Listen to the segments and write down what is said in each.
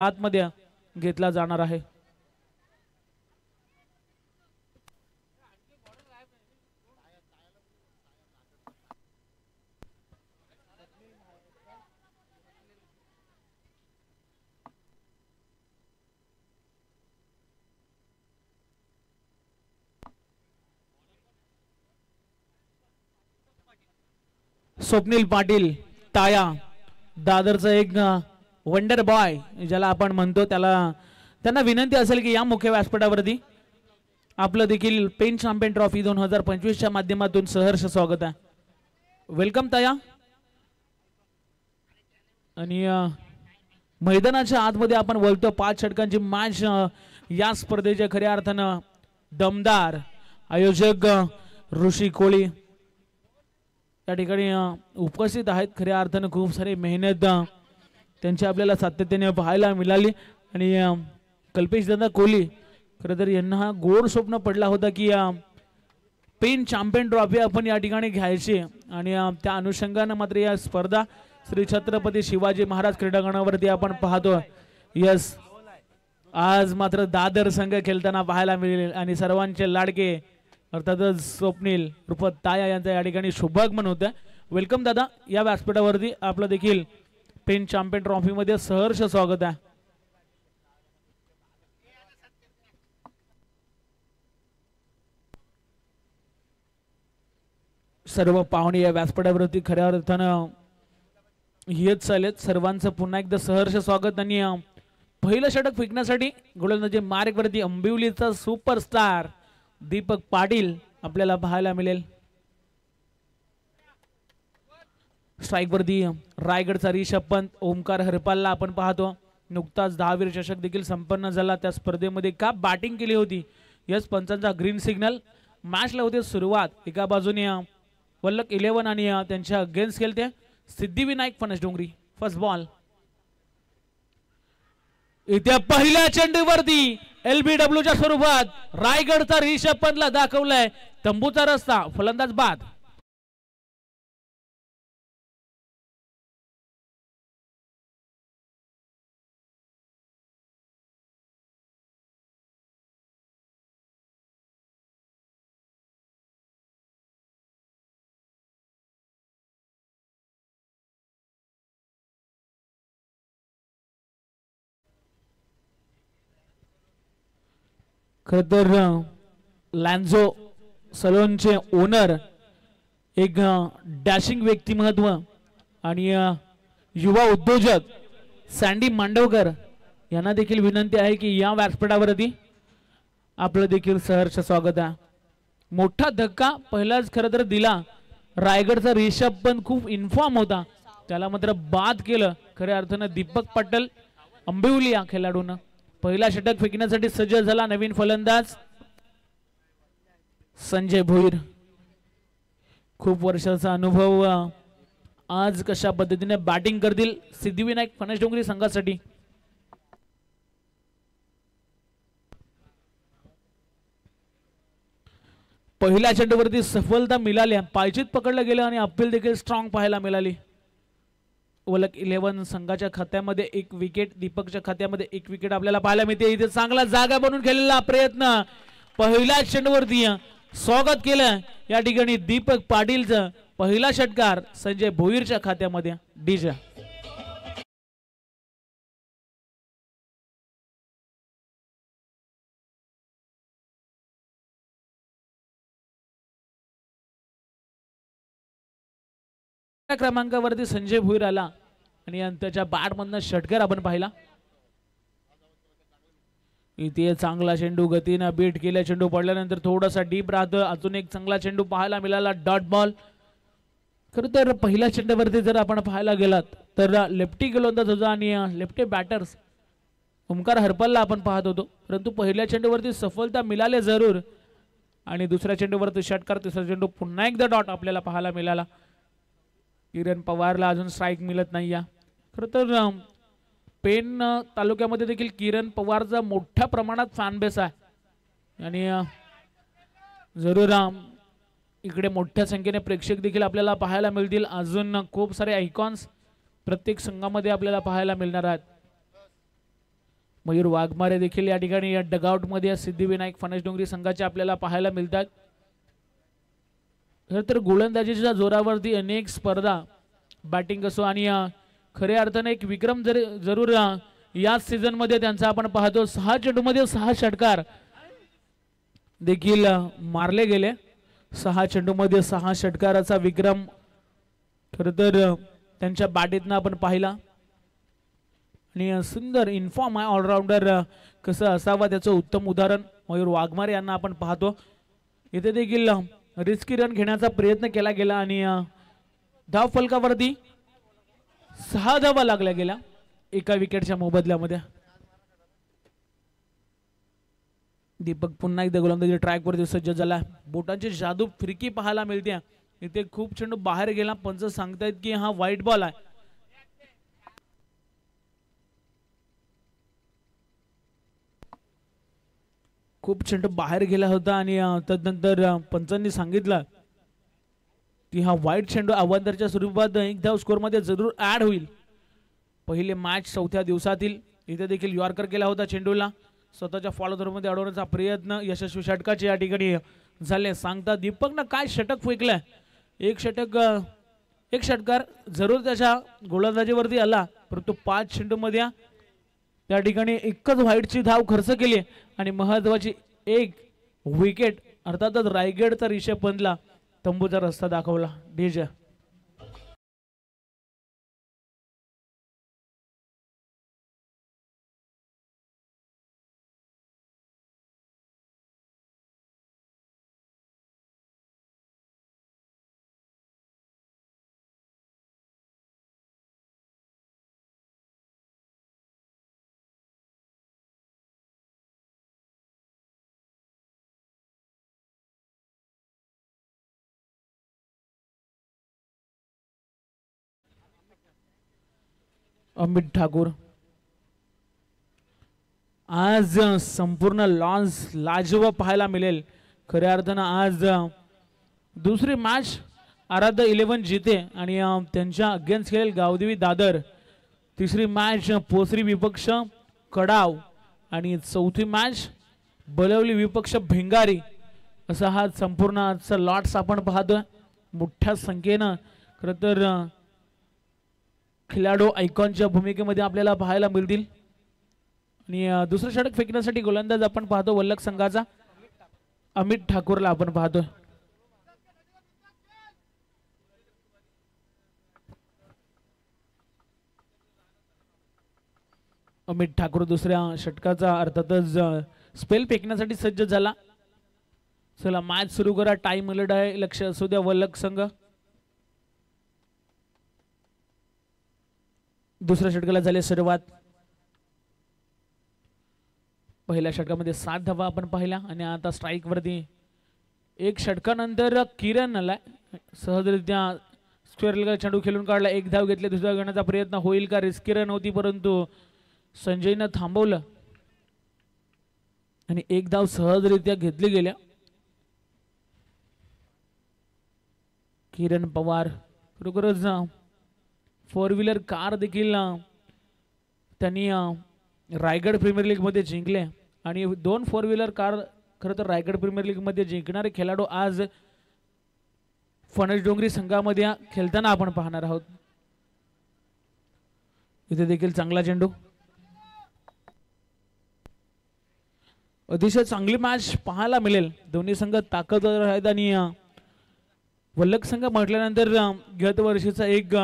आतमध्ये घेतला जाणार आहे। स्वप्नील पाटील ताया दादरचा एक वंडर बॉय ज्याला आपण म्हणतो त्यांना विनंती असेल की या मुख्य व्यासपीठावरती आपलं देखील पेन चॅम्पियन ट्रॉफी 2025 च्या माध्यमातून सहर्ष स्वागत आहे। वेलकम ताया। आणि मैदानाच्या आतमध्ये आपण बोलतो 5 षटकांची मॅच या स्पर्धेच्या खऱ्या अर्थानं दमदार आयोजक ऋषी कोळी या ठिकाणी उपस्थित आहेत। खऱ्या अर्थानं खूप सारी मेहनत त्यांची आपल्याला सातत्याने पाहायला मिळाली आणि कल्पेश दादा कोहली खरं तर यांना गोड स्वप्न पडला होता की पेन चॅम्पियन ट्रॉफी आपण या ठिकाणी घ्यायची आणि त्या अनुषंगाने मात्र या स्पर्धा श्री छत्रपती शिवाजी महाराज क्रीडांगणावरती आपण पाहतो। यस आज मात्र दादर संघ खेळताना पाहायला मिळेल आणि सर्वांचे लाडके अर्थातच स्वप्नील उर्फ ताया यांचा या ठिकाणी शुभागमन होतं। वेलकम दादा, या व्यासपीठावरती आपलं देखील पेन चॅम्पियन ट्रॉफी मध्ये सहर्ष स्वागत आहे। सर्व पाहुणे या व्यासपीठावरती खऱ्या अर्थानं येत चालेत। सर्वांचं पुन्हा एकदा सहर्ष स्वागत। आणि पहिलं षटक फेकण्यासाठी गोलंदाजी मार्गवरती अंबिवलीचा सुपरस्टार दीपक पाटील आपल्याला पाहायला मिळेल। स्ट्राइक वरती रायगडचा रिषभ पंत ओमकार हरपालला आपण पाहतो। नुकताच 10वीर चषक देखील संपन्न झाला, त्या स्पर्धेमध्ये का बॅटिंग केली होती। यस पंचांचा ग्रीन सिग्नल। मॅचला होते सुरुवात, एका बाजूने वल्लक 11 आणि त्यांच्या अगेन्स्ट खेळते सिद्धिविनायक फणस डोंगरी। फर्स्ट बॉल इथे पहिल्या चेंडूवरती LBW च्या स्वरूपात रायगडचा रिषभ पंतला दाखवलाय तंबूचा रस्ता, फलंदाज बाद। खर तर लॅन्झो सलोनचे ओनर एक डॅशिंग व्यक्तिमत्व आणि युवा उद्योजक सँडी मांडवकर यांना देखील विनंती आहे की या व्यासपीठावरती आपलं देखील सहर्ष स्वागत आहे। मोठा धक्का पहिलाच खरं तर दिला, रायगडचा रिषभ पंत खूप इन्फॉर्म होता, त्याला मात्र बाद केलं खऱ्या अर्थानं दीपक पाटील अंबिवली या खेळाडूनं। पहिला षटक फेकण्यासाठी सज्ज झाला नवीन फलंदाज संजय भोईर। खूप वर्षाचा अनुभव, आज कशा पद्धतीने बॅटिंग करतील सिद्धिविनायक फणस डोंगरी संघासाठी। पहिल्या चेंडूवरती सफलता मिळाली, पायचीत पकडलं गेलं आणि अपील देखील स्ट्रॉंग पाहायला मिळाली। वलक 11 संघाच्या खात्यामध्ये 1 विकेट, दीपकच्या खात्यामध्ये 1 विकेट आपल्याला पाहायला मिळते। इथे चांगला जागा बनवून खेळलेला प्रयत्न, पहिल्या चेंडूवरती स्वागत केलं या ठिकाणी दीपक पाटीलचं। पहिला षटकार संजय भोईरच्या खात्यामध्ये डीजा। क्रमांकावरती संजय भोईर आला आणि त्याच्या बॅट मधनं षटकार आपण पाहिला। इथे चांगला चेंडू गतीने बीट केला, चेंडू पडल्यानंतर थोडासा डीप राहतं, अजून एक चांगला चेंडू पाहायला मिळाला डॉट बॉल। खरं तर पहिल्या चेंडूवरती जर आपण पाहायला गेलात तर लेफ्टी गोलंदाज होता आणि लेफ्टी बॅटर्स ओमकार हरपालला आपण पाहत होतो, परंतु पहिल्या चेंडूवरती सफलता मिळाली जरूर आणि दुसऱ्या चेंडूवरती षटकार, तिसरा चेंडू पुन्हा एकदा डॉट आपल्याला पाहायला मिळाला। किरण पवारला अजून स्ट्राइक मिळत नाही। खरं तर पेन तालुक्यामध्ये देखील किरण पवारचा मोठ्या प्रमाणात फॅन बेस आहे आणि जरूर इकडे मोठ्या संख्येने प्रेक्षक देखील आपल्याला पाहायला मिळतील। अजून खूप सारे आयकॉन्स प्रत्येक संघामध्ये आपल्याला पाहायला मिळणार आहेत। मयूर वाघमारे देखील या ठिकाणी या डगआउट मध्ये सिद्धिविनायक फणस डोंगरी संघाचे आपल्याला पाहायला मिळतात. तर गोलंदाजीच्या जोरावरती अनेक स्पर्धा बॅटिंग असो आणि खऱ्या अर्थाने एक विक्रम जरूर या सीझन मध्ये त्यांचा आपण पाहतो. 6 चेंडूमध्ये 6 षटकार देखील मारले गेले. 6 चेंडूमध्ये 6 षटकाराचा विक्रम खर तर त्यांच्या बॅटीतनं आपण पाहिला आणि सुंदर इन्फॉर्म आहे ऑलराऊंडर कसं असावा त्याचं उत्तम उदाहरण मयूर वाघमारे यांना आपण पाहतो. इथे देखील रिस्की रन घेण्याचा प्रयत्न केला गेला आणि धाव फलकावरती 6 धावा लागल्या गेल्या एका विकेटच्या मोबदल्यामध्ये. दीपक पुन्हा एकदा गोलंदाजी ट्रॅक वरती सज्ज झाला. बोटांची जादू फिरकी पाहायला मिळते. इथे खूप चेंडू बाहेर गेला. पंच सांगतायत की हा व्हाईट बॉल आहे. खूप चेंडू बाहेर गेला होता आणि तदनंतर पंचांनी सांगितलं की हा व्हाईट चेंडू अवांतरच्या स्वरूपात एक धाव स्कोर मध्ये जरूर ऍड होईल. पहिले मॅच 4थ्या दिवसातील इथे देखील यॉर्कर केला होता. चेंडूला स्वतःच्या फॉलोथ्रो मध्ये अडवण्याचा प्रयत्न यशस्वी षटकाचे या ठिकाणी झाले. सांगता दीपकनं काय षटक फेकलंय. एक षटकार जरूर त्याच्या गोलंदाजीवरती आला परंतु 5 चेंडूमध्ये त्या ठिकाणी एकच व्हाईटची धाव खर्च केली आणि महत्वाची एक विकेट अर्थातच रायगडचा रिषभ पंतला तंबूचा रस्ता दाखवला. डीजे अमित ठाकूर आज संपूर्ण लॉन्स लाजवाब पाहायला मिळेल. खऱ्या अर्थानं आज दुसरी मॅच आराध्य 11 जिते आणि त्यांच्या अगेन्स्ट खेळेल गावदेवी दादर. तिसरी मॅच पोसरी विपक्ष कडाव आणि चौथी मॅच बलवली विपक्ष भिंगारी. असा हा संपूर्ण आजचा लॉट्स आपण पाहतोय. मोठ्या संख्येनं खरं तर खिलाडू आयकॉनच्या भूमिकेमध्ये आपल्याला पाहायला मिळतील आणि दुसरं षटक फेकण्यासाठी गोलंदाज आपण पाहतो वल्लभ संघाचा अमित ठाकूरला आपण पाहतोय. अमित ठाकूर दुसऱ्या षटकाचा अर्थातच स्पेल फेकण्यासाठी सज्ज झाला. चला मॅच सुरू करा. टाइम अलर्ट आहे. लक्ष असू द्या वल्लभ संघ. दुसऱ्या षटकाला झाले सुरुवात. पहिल्या षटकामध्ये 7 धावा आपण पाहिल्या आणि आता स्ट्राईक वरती एक षटकानंतर किरण आलाय. सहजरित्या स्क्वेअर चेंडू खेळून काढला. एक धाव घेतली. दुसरा घेण्याचा प्रयत्न होईल का. रिस्की रन होती परंतु संजयनं थांबवलं आणि एक धाव सहजरित्या घेतली गेल्या. किरण पवार खरोखरच 4 व्हीलर कार देखील त्यांनी रायगड प्रीमियर लीग मध्ये जिंकले आणि 2 4 व्हीलर कार खरं तर रायगड प्रीमियर लीग मध्ये जिंकणारे खेळाडू आज फणस डोंगरी संघामध्ये खेळताना आपण पाहणार आहोत. इथे देखील चांगला चेंडू. अतिशय चांगली मॅच पाहायला मिळेल. दोन्ही संघ ताकदवर आहेत आणि वल्लभ संघ म्हटल्यानंतर गत वर्षीचा एक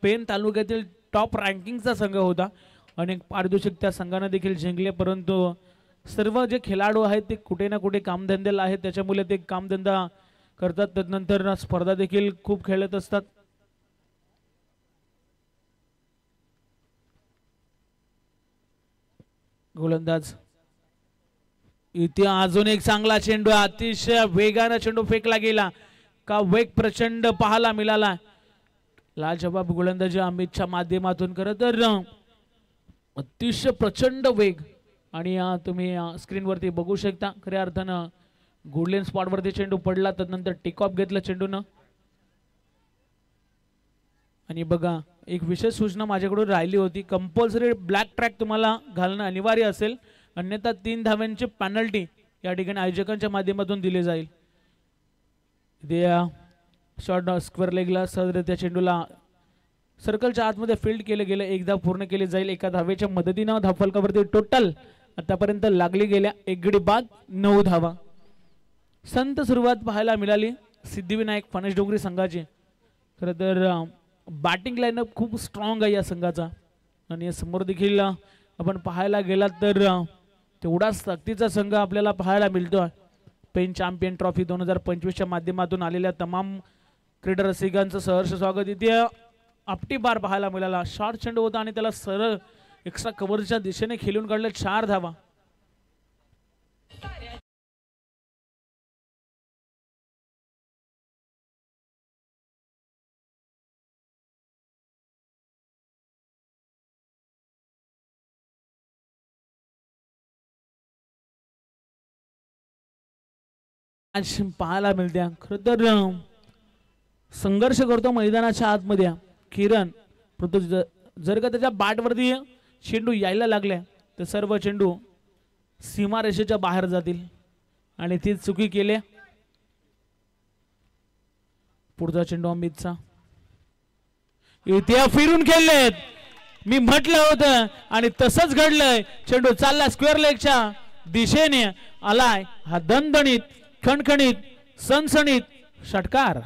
पेन तालुक्यातील टॉप रँकिंगचा संघ होता. अनेक पारितोषिक त्या संघाने देखील जिंकले परंतु सर्व जे खेळाडू आहेत ते कुठे ना कुठे कामधंद्याला आहेत. त्याच्यामुळे ते कामधंदा करतात. त्यानंतर स्पर्धा देखील खूप खेळत असतात. गोलंदाज इथे अजून एक चांगला चेंडू. अतिशय वेगाने चेंडू फेकला गेला. का वेग प्रचंड पाहायला मिळाला. लाजवाब गोलंदाजी अमितच्या माध्यमातून. खरं तर अतिशय प्रचंड वेग आणि तुम्ही स्क्रीनवरती बघू शकता. खऱ्या अर्थानं गोल्डन स्पॉटवरती चेंडू पडला. त्यानंतर टेक ऑफ घेतला चेंडूनं. आणि बघा एक विशेष सूचना माझ्याकडून राहिली होती, कंपल्सरी ब्लॅक ट्रॅक तुम्हाला घालणं अनिवार्य असेल, अन्यथा 3 धाव्यांची पेनल्टी या ठिकाणी आयोजकांच्या माध्यमातून दिली जाईल. शॉर्ट स्क्वेअर लेगला सहजरित्या चेंडूला सर्कलच्या आतमध्ये फील्ड केले गेले, एकदा पूर्ण केले जाईल. एका धावेच्या मदतीनं धावफलकावरती टोटल आतापर्यंत लागली गेल्या 1 गडी बाद 9 धावा. संत सुरुवात पाहायला मिळाली सिद्धिविनायक फणस डोंगरी संघाची. खरं तर बॅटिंग लाईनअप खूप स्ट्रॉंग आहे या संघाचा आणि समोर देखील आपण पाहायला गेलात तर तेवढाच ताकदीचा संघ आपल्याला पाहायला मिळतोय. पेन चॅम्पियन ट्रॉफी 2025च्या माध्यमातून आलेल्या तमाम क्रीडा रसिकांचं सहर्ष स्वागत. इथे आपटी बार पाहायला मिळाला, शॉर्ट चेंडू होता आणि त्याला सरळ एक्स्ट्रा कव्हरच्या दिशेने खेळून काढले 4 धावा. पाहायला मिळते. खरं तर संघर्ष करतो मैदानाच्या आतमध्ये किरण, परंतु जर का त्याच्या बॅटवरती चेंडू यायला लागले तर सर्व चेंडू सीमारेषेच्या बाहेर जातील आणि ती चुकी केली. पुढचा चेंडू अमितचा, इथे फिरून खेळलेत, मी म्हटलं होतं आणि तसंच घडलंय. चेंडू चालला स्क्वेअर लेगच्या दिशेने, आलाय हा दणदणीत खणखणीत सणसणीत षटकार.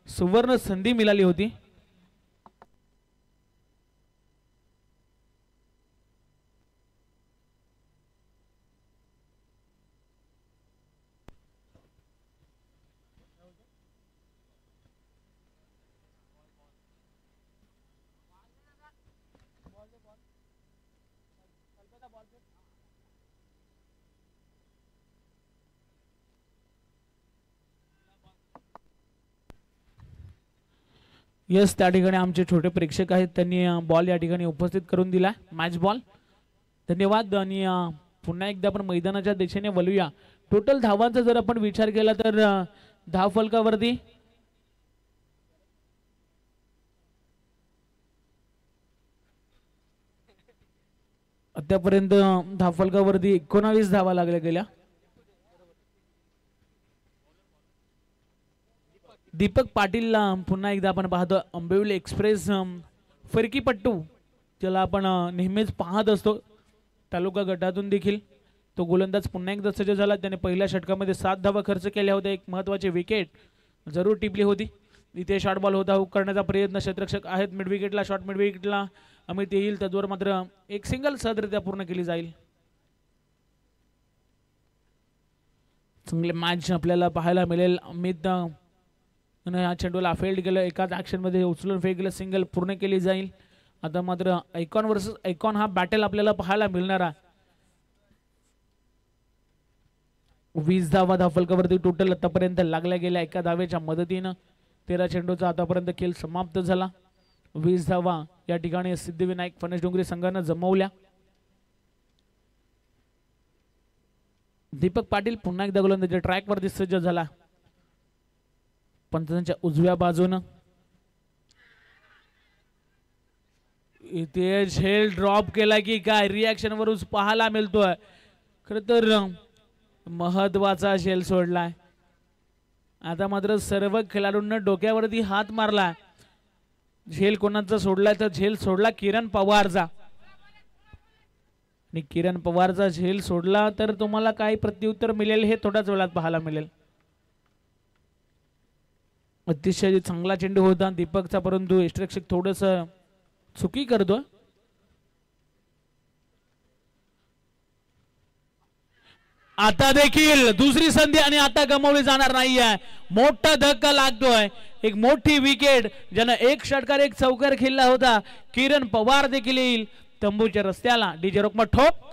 सुवर्ण संधी मिळाली होती. यस, त्या ठिकाणी आमचे छोटे प्रेक्षक आहेत, त्यांनी बॉल या ठिकाणी उपस्थित करून दिला, मॅच बॉल. धन्यवाद. आणि पुन्हा एकदा आपण मैदानाच्या दिशेने वळूया. टोटल धावांचा जर आपण विचार केला तर धाव फलकावरती आतापर्यंत धाव फलकावरती 19 धावा लागल्या गेल्या. दीपक पाटीलला पुन्हा एकदा आपण पाहतो. अंबेवली एक्सप्रेस फरकीपट्टू ज्याला आपण नेहमीच पाहत असतो तालुका गटातून देखील तो गोलंदाज पुन्हा एकदा सज्ज झाला. त्याने पहिल्या षटकामध्ये 7 धावा खर्च केल्या होत्या. एक महत्त्वाची विकेट जरूर टिपली होती. इथे शॉर्ट बॉल होता, हुक करण्याचा प्रयत्न क्षेत्ररक्षक आहेत मिड विकेटला. शॉर्ट मिड विकेटला अमित येईल, त्याचवर मात्र एक सिंगल सहजरित्या पूर्ण केली जाईल. चांगले मॅच आपल्याला पाहायला मिळेल. अमित या चेंडूला फेल्ड केलं, एकाच ऍक्शन मध्ये उचलून फेकलं, सिंगल पूर्ण केली जाईल. आता मात्र आयकॉन वर्सेस आयकॉन हा बॅटल आपल्याला पाहायला मिळणार आहे. 20 धावा धावफलकावरती टोटल आतापर्यंत लागल्या गेल्या एका धावेच्या मदतीनं. 13 चेंडूचा आतापर्यंत खेळ समाप्त झाला. 20 धावा या ठिकाणी सिद्धिविनायक फणस डोंगरी संघानं जमवल्या. दीपक पाटील पुन्हा एकदा गोलंदाजी ट्रॅक वरती सज्ज झाला. पंचांच्या उजव्या बाजूनं इथे झेल ड्रॉप केला की काय रिॲक्शन वरून पाहायला मिळतोय. खर तर महत्वाचा झेल सोडलाय. आता मात्र सर्व खेळाडूंना डोक्यावरती हात मारला. झेल कोणाचा सोडलाय तर झेल सोडला किरण पवारचा. आणि किरण पवारचा झेल सोडला तर तुम्हाला काय प्रत्युत्तर मिळेल हे थोड्याच वेळात पाहायला मिळेल. अतिशय चांगला चेंडू होता दीपकचा, परंतु यष्टिरक्षक थोडस चुकी करतो. आता देखील दुसरी संधी आणि आता गमावली जाणार नाहीये. मोठा धक्का लागतोय. एक मोठी विकेट ज्यानं एक षटकार एक चौकार खेळला होता. किरण पवार देखील येईल तंबूच्या रस्त्याला. डीजे रोकमा ठोक.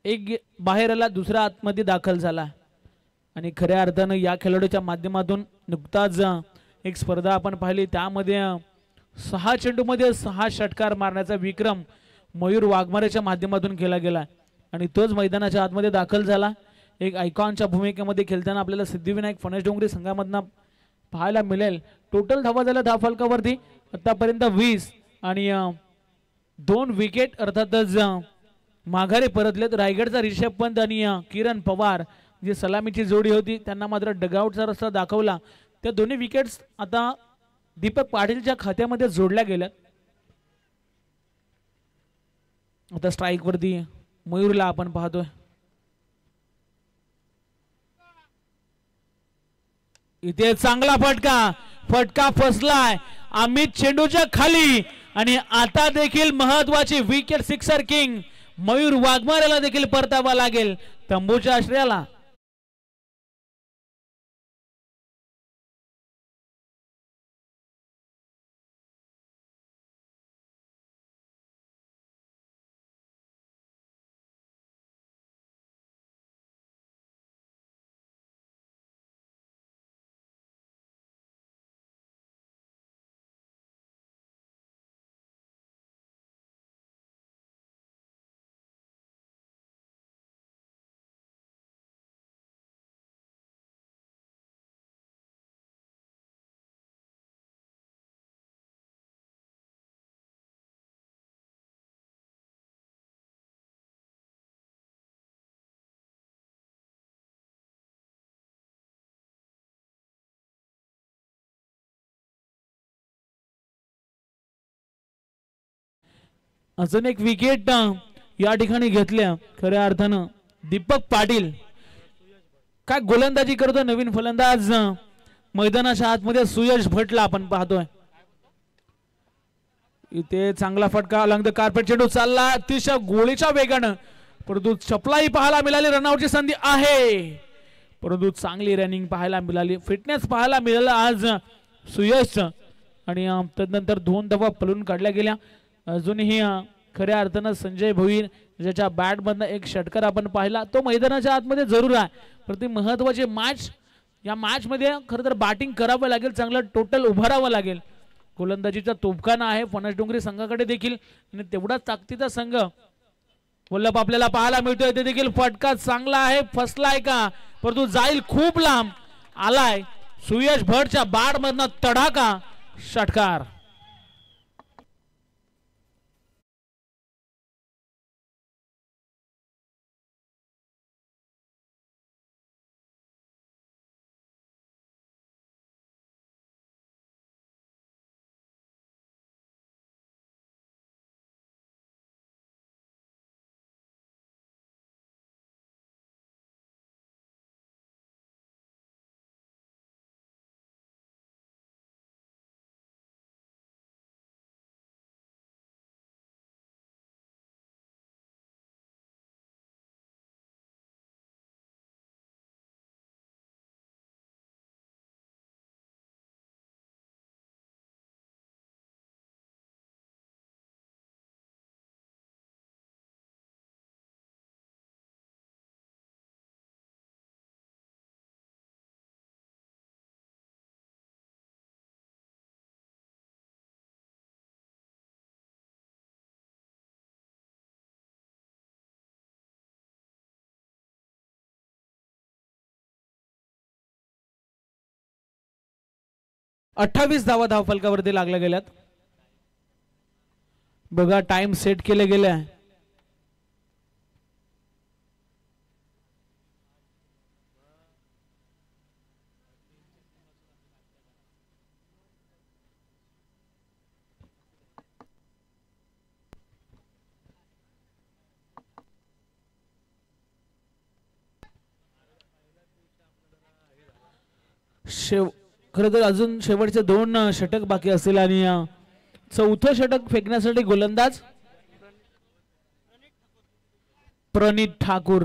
एक बाहेर आला, दुसरा आतमध्ये दाखल झाला आणि खऱ्या अर्थानं या खेळाडूच्या माध्यमातून नुकताच एक स्पर्धा आपण पाहिली. त्यामध्ये 6 चेंडूमध्ये 6 षटकार मारण्याचा विक्रम मयूर वाघमारेच्या माध्यमातून केला गेला आणि तोच मैदानाच्या आतमध्ये दाखल झाला. एक आयकॉनच्या भूमिकेमध्ये खेळताना आपल्याला सिद्धिविनायक फणस डोंगरी संघामधनं पाहायला मिळेल. टोटल धावा झाल्या धाव फलकावरती आतापर्यंत 20 आणि 2 विकेट अर्थातच माघारी परतलेत. रायगडचा रिषभ पंत आणि किरण पवार जी सलामीची जोडी होती त्यांना मात्र डगआउटचा रस्ता दाखवला. त्या दोन्ही विकेट्स आता दीपक पाटीलच्या खात्यामध्ये जोडल्या गेल्यात. आता स्ट्राइक वरती मयूरला आपण पाहतोय. इथे चांगला फटका फसलाय अमित चेंडूच्या खाली आणि आता देखील महत्वाची विकेट सिक्सर किंग मयूर वाघमारेला देखील परतावा लागेल तंबूच्या आश्रयाला. अजून एक विकेट या ठिकाणी घेतल्या खऱ्या अर्थानं दीपक पाटील. काय गोलंदाजी करतो नवीन फलंदाज मैदानाच्या आतमध्ये सुयश भटला आपण पाहतोय. इथे चांगला फटका अलंग द कार्पेट चेंडू चालला अतिशय गोळीच्या वेगानं परंतु चपलाही पाहायला मिळाली. रनआउटची संधी आहे परंतु चांगली रनिंग पाहायला मिळाली. फिटनेस पाहायला मिळाला आज सुयश आणि त्यानंतर 2 धावा पळून काढल्या गेल्या. अजूनही खऱ्या अर्थानं संजय भोईर ज्याच्या बॅट मधनं एक षटकार आपण पाहिला तो मैदानाच्या आतमध्ये जरूर आहे. प्रति महत्वाचे मॅच या मॅच मध्ये खरं तर बॅटिंग करावं लागेल. चांगलं टोटल उभारावं लागेल. गोलंदाजीचा तोफखाना आहे फणस डोंगरी संघाकडे देखील आणि तेवढाच ताकदीचा संघ वल्लभ आपल्याला पाहायला मिळतोय. ते देखील फटका चांगला आहे फसलाय का परंतु जाईल खूप लांब आलाय. सुयश भटच्या बॅट मधनं तडाखा षटकार. अठ्ठावीस धावा धावफलकावरती लागल्या गेल्यात. बघा टाइम सेट केले गेले. खरं तर अजून शेवटचे 2 षटक बाकी असतील आणि चौथं षटक फेकण्यासाठी गोलंदाज प्रणित ठाकूर.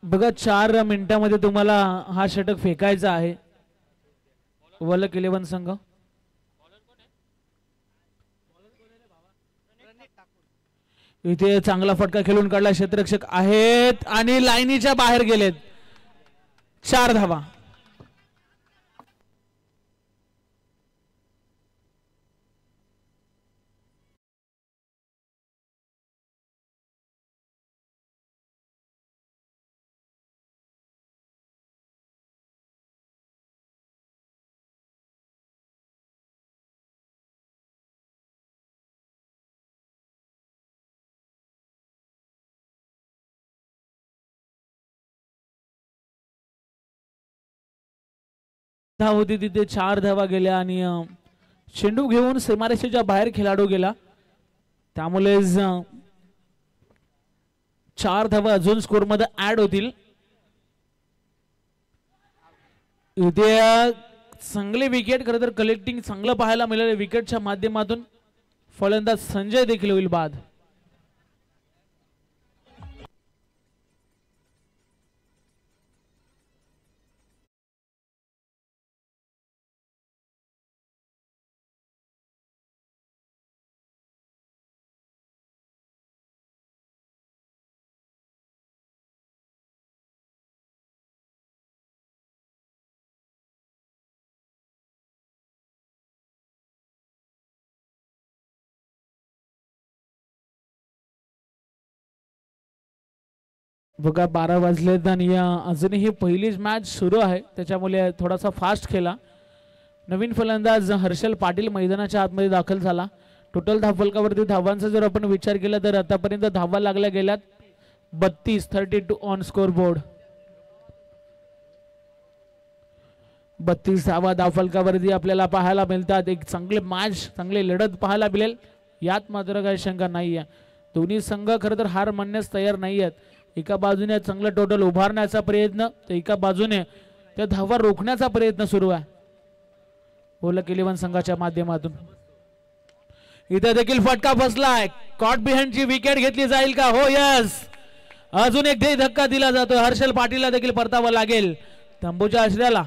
बघा 4 मिनिटांमध्ये तुम्हाला हा षटक फेकायचा आहे. वलक 11 संघ इथे चांगला फटका खेळून काढला. क्षेत्ररक्षक आहेत आणि लाईनीच्या बाहेर गेलेत. 4 धावा. धाव होती तिथे 4 धावा गेल्या आणि चेंडू घेऊन सीमारेषेच्या बाहेर खेळाडू गेला. त्यामुळे 4 धावा अजून स्कोर मध्ये ऍड होतील. इथे चांगले विकेट खरं तर कलेक्टिंग चांगलं पाहायला मिळालं विकेटच्या माध्यमातून. फलंदाज संजय देखील होईल बाद. बघा 12 वाजलेत आणि अजूनही पहिलीच मॅच सुरू आहे त्याच्यामुळे थोडासा फास्ट खेळा. नवीन फलंदाज हर्षल पाटील मैदानाच्या आतमध्ये दाखल झाला. टोटल धावफलकावरती धावांचा जर आपण विचार केला तर आतापर्यंत धावा लागल्या गेल्यात 32 ऑन स्कोर बोर्ड. 32 धावा धावफलकावरती आपल्याला पाहायला मिळतात. एक चांगले मॅच चांगली लढत पाहायला मिळेल यात मात्र काही शंका नाहीये. दोन्ही संघ खरं तर हार मानण्यास तयार नाही आहेत. एका बाजूने चांगलं टोटल उभारण्याचा प्रयत्न तर एका बाजूने त्या धावा रोखण्याचा प्रयत्न सुरू आहे बोलक 11 संघाच्या माध्यमातून. इथे देखील फटका बसलाय. कॉट बिहाइंडची विकेट घेतली जाईल का? हो यस. अजून एक धक्का दिला जातो. हर्षल पाटीलला देखील परतावं लागेल तंबूच्या आश्रयाला.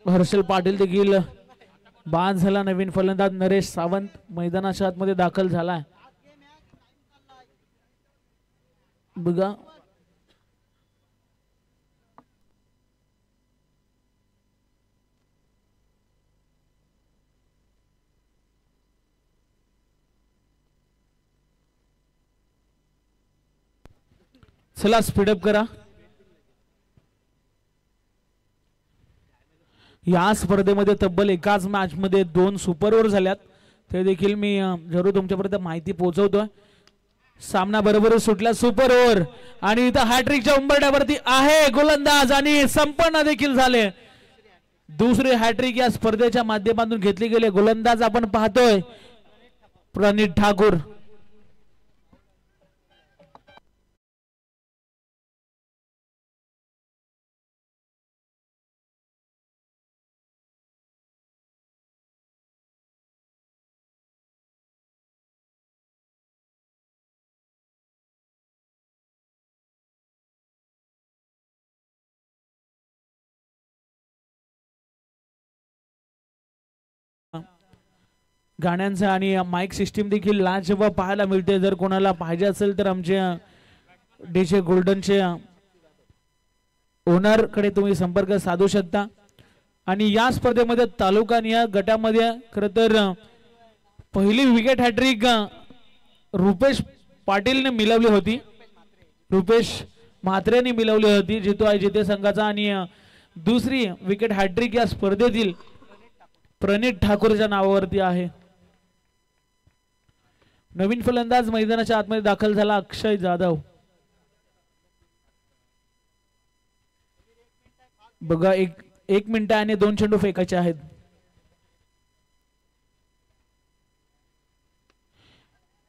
हर्षल पाटील देखील बाद झाला. नवीन फलंदाज नरेश सावंत मैदानाच्या आतमध्ये दाखल झालाय. बघा चला स्पीडअप करा. या स्पर्धेमध्ये तब्बल एकाच मॅच मध्ये 2 सुपर ओव्हर झाल्यात. ते देखील मी जरूर तुमच्यापर्यंत माहिती पोहोचवतोय. सामना बरोबर सुटला सुपर ओव्हर आणि इथं हॅट्रिकच्या उंबरठ्यावरती आहे गोलंदाज आणि संपन्न देखील झाले. दुसरे हॅट्रिक या स्पर्धेच्या माध्यमातून घेतली गेले. गोलंदाज आपण पाहतोय प्रणित ठाकूर. गाण्यांचा आणि माईक सिस्टीम देखील लाजवाब पाहायला मिळते. जर कोणाला पाहिजे असेल तर आमच्या डीजे गोल्डनचे ओनर कडे तुम्ही संपर्क साधू शकता. आणि या स्पर्धेमध्ये तालुका आणि या गटामध्ये खरं तर पहिली विकेट हॅट्रिक रुपेश पाटीलने मिळवली होती, रुपेश म्हात्रेने मिळवली होती जितो आहे जिथे संघाचा. आणि दुसरी विकेट हॅट्रिक या स्पर्धेतील प्रणित ठाकूरच्या नावावरती आहे. नवीन फलंदाज मैदानाच्या आतमध्ये दाखल झाला अक्षय जाधव. बघा एक मिनिट आणि 2 चेंडू फेकायचे आहेत.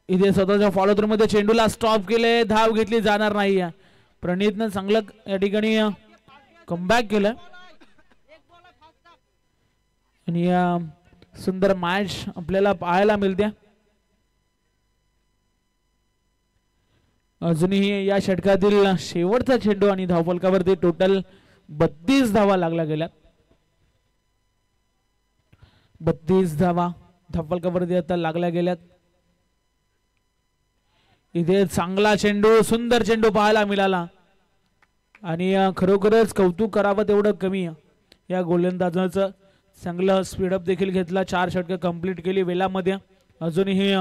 इथे स्वतःच्या फॉलो थ्रू मध्ये चेंडूला स्टॉप केले, धाव घेतली जाणार नाही. प्रणितनं चांगलं या ठिकाणी कमबॅक केलं आणि सुंदर मॅच आपल्याला पाहायला मिळते. अजूनही या षटकातील शेवटचा चेंडू आणि धावफलकावरती टोटल 32 धावा लागल्या गेल्या. 32 धावा धावफलकावरती आता लागल्या गेल्यात. इथे चांगला चेंडू, सुंदर चेंडू पाहायला मिळाला आणि खरोखरच कौतुक करावं तेवढं कमी. या गोलंदाजाचं चांगलं स्पीडअप देखील घेतला, 4 षटकं कंप्लीट केली वेळामध्ये. अजूनही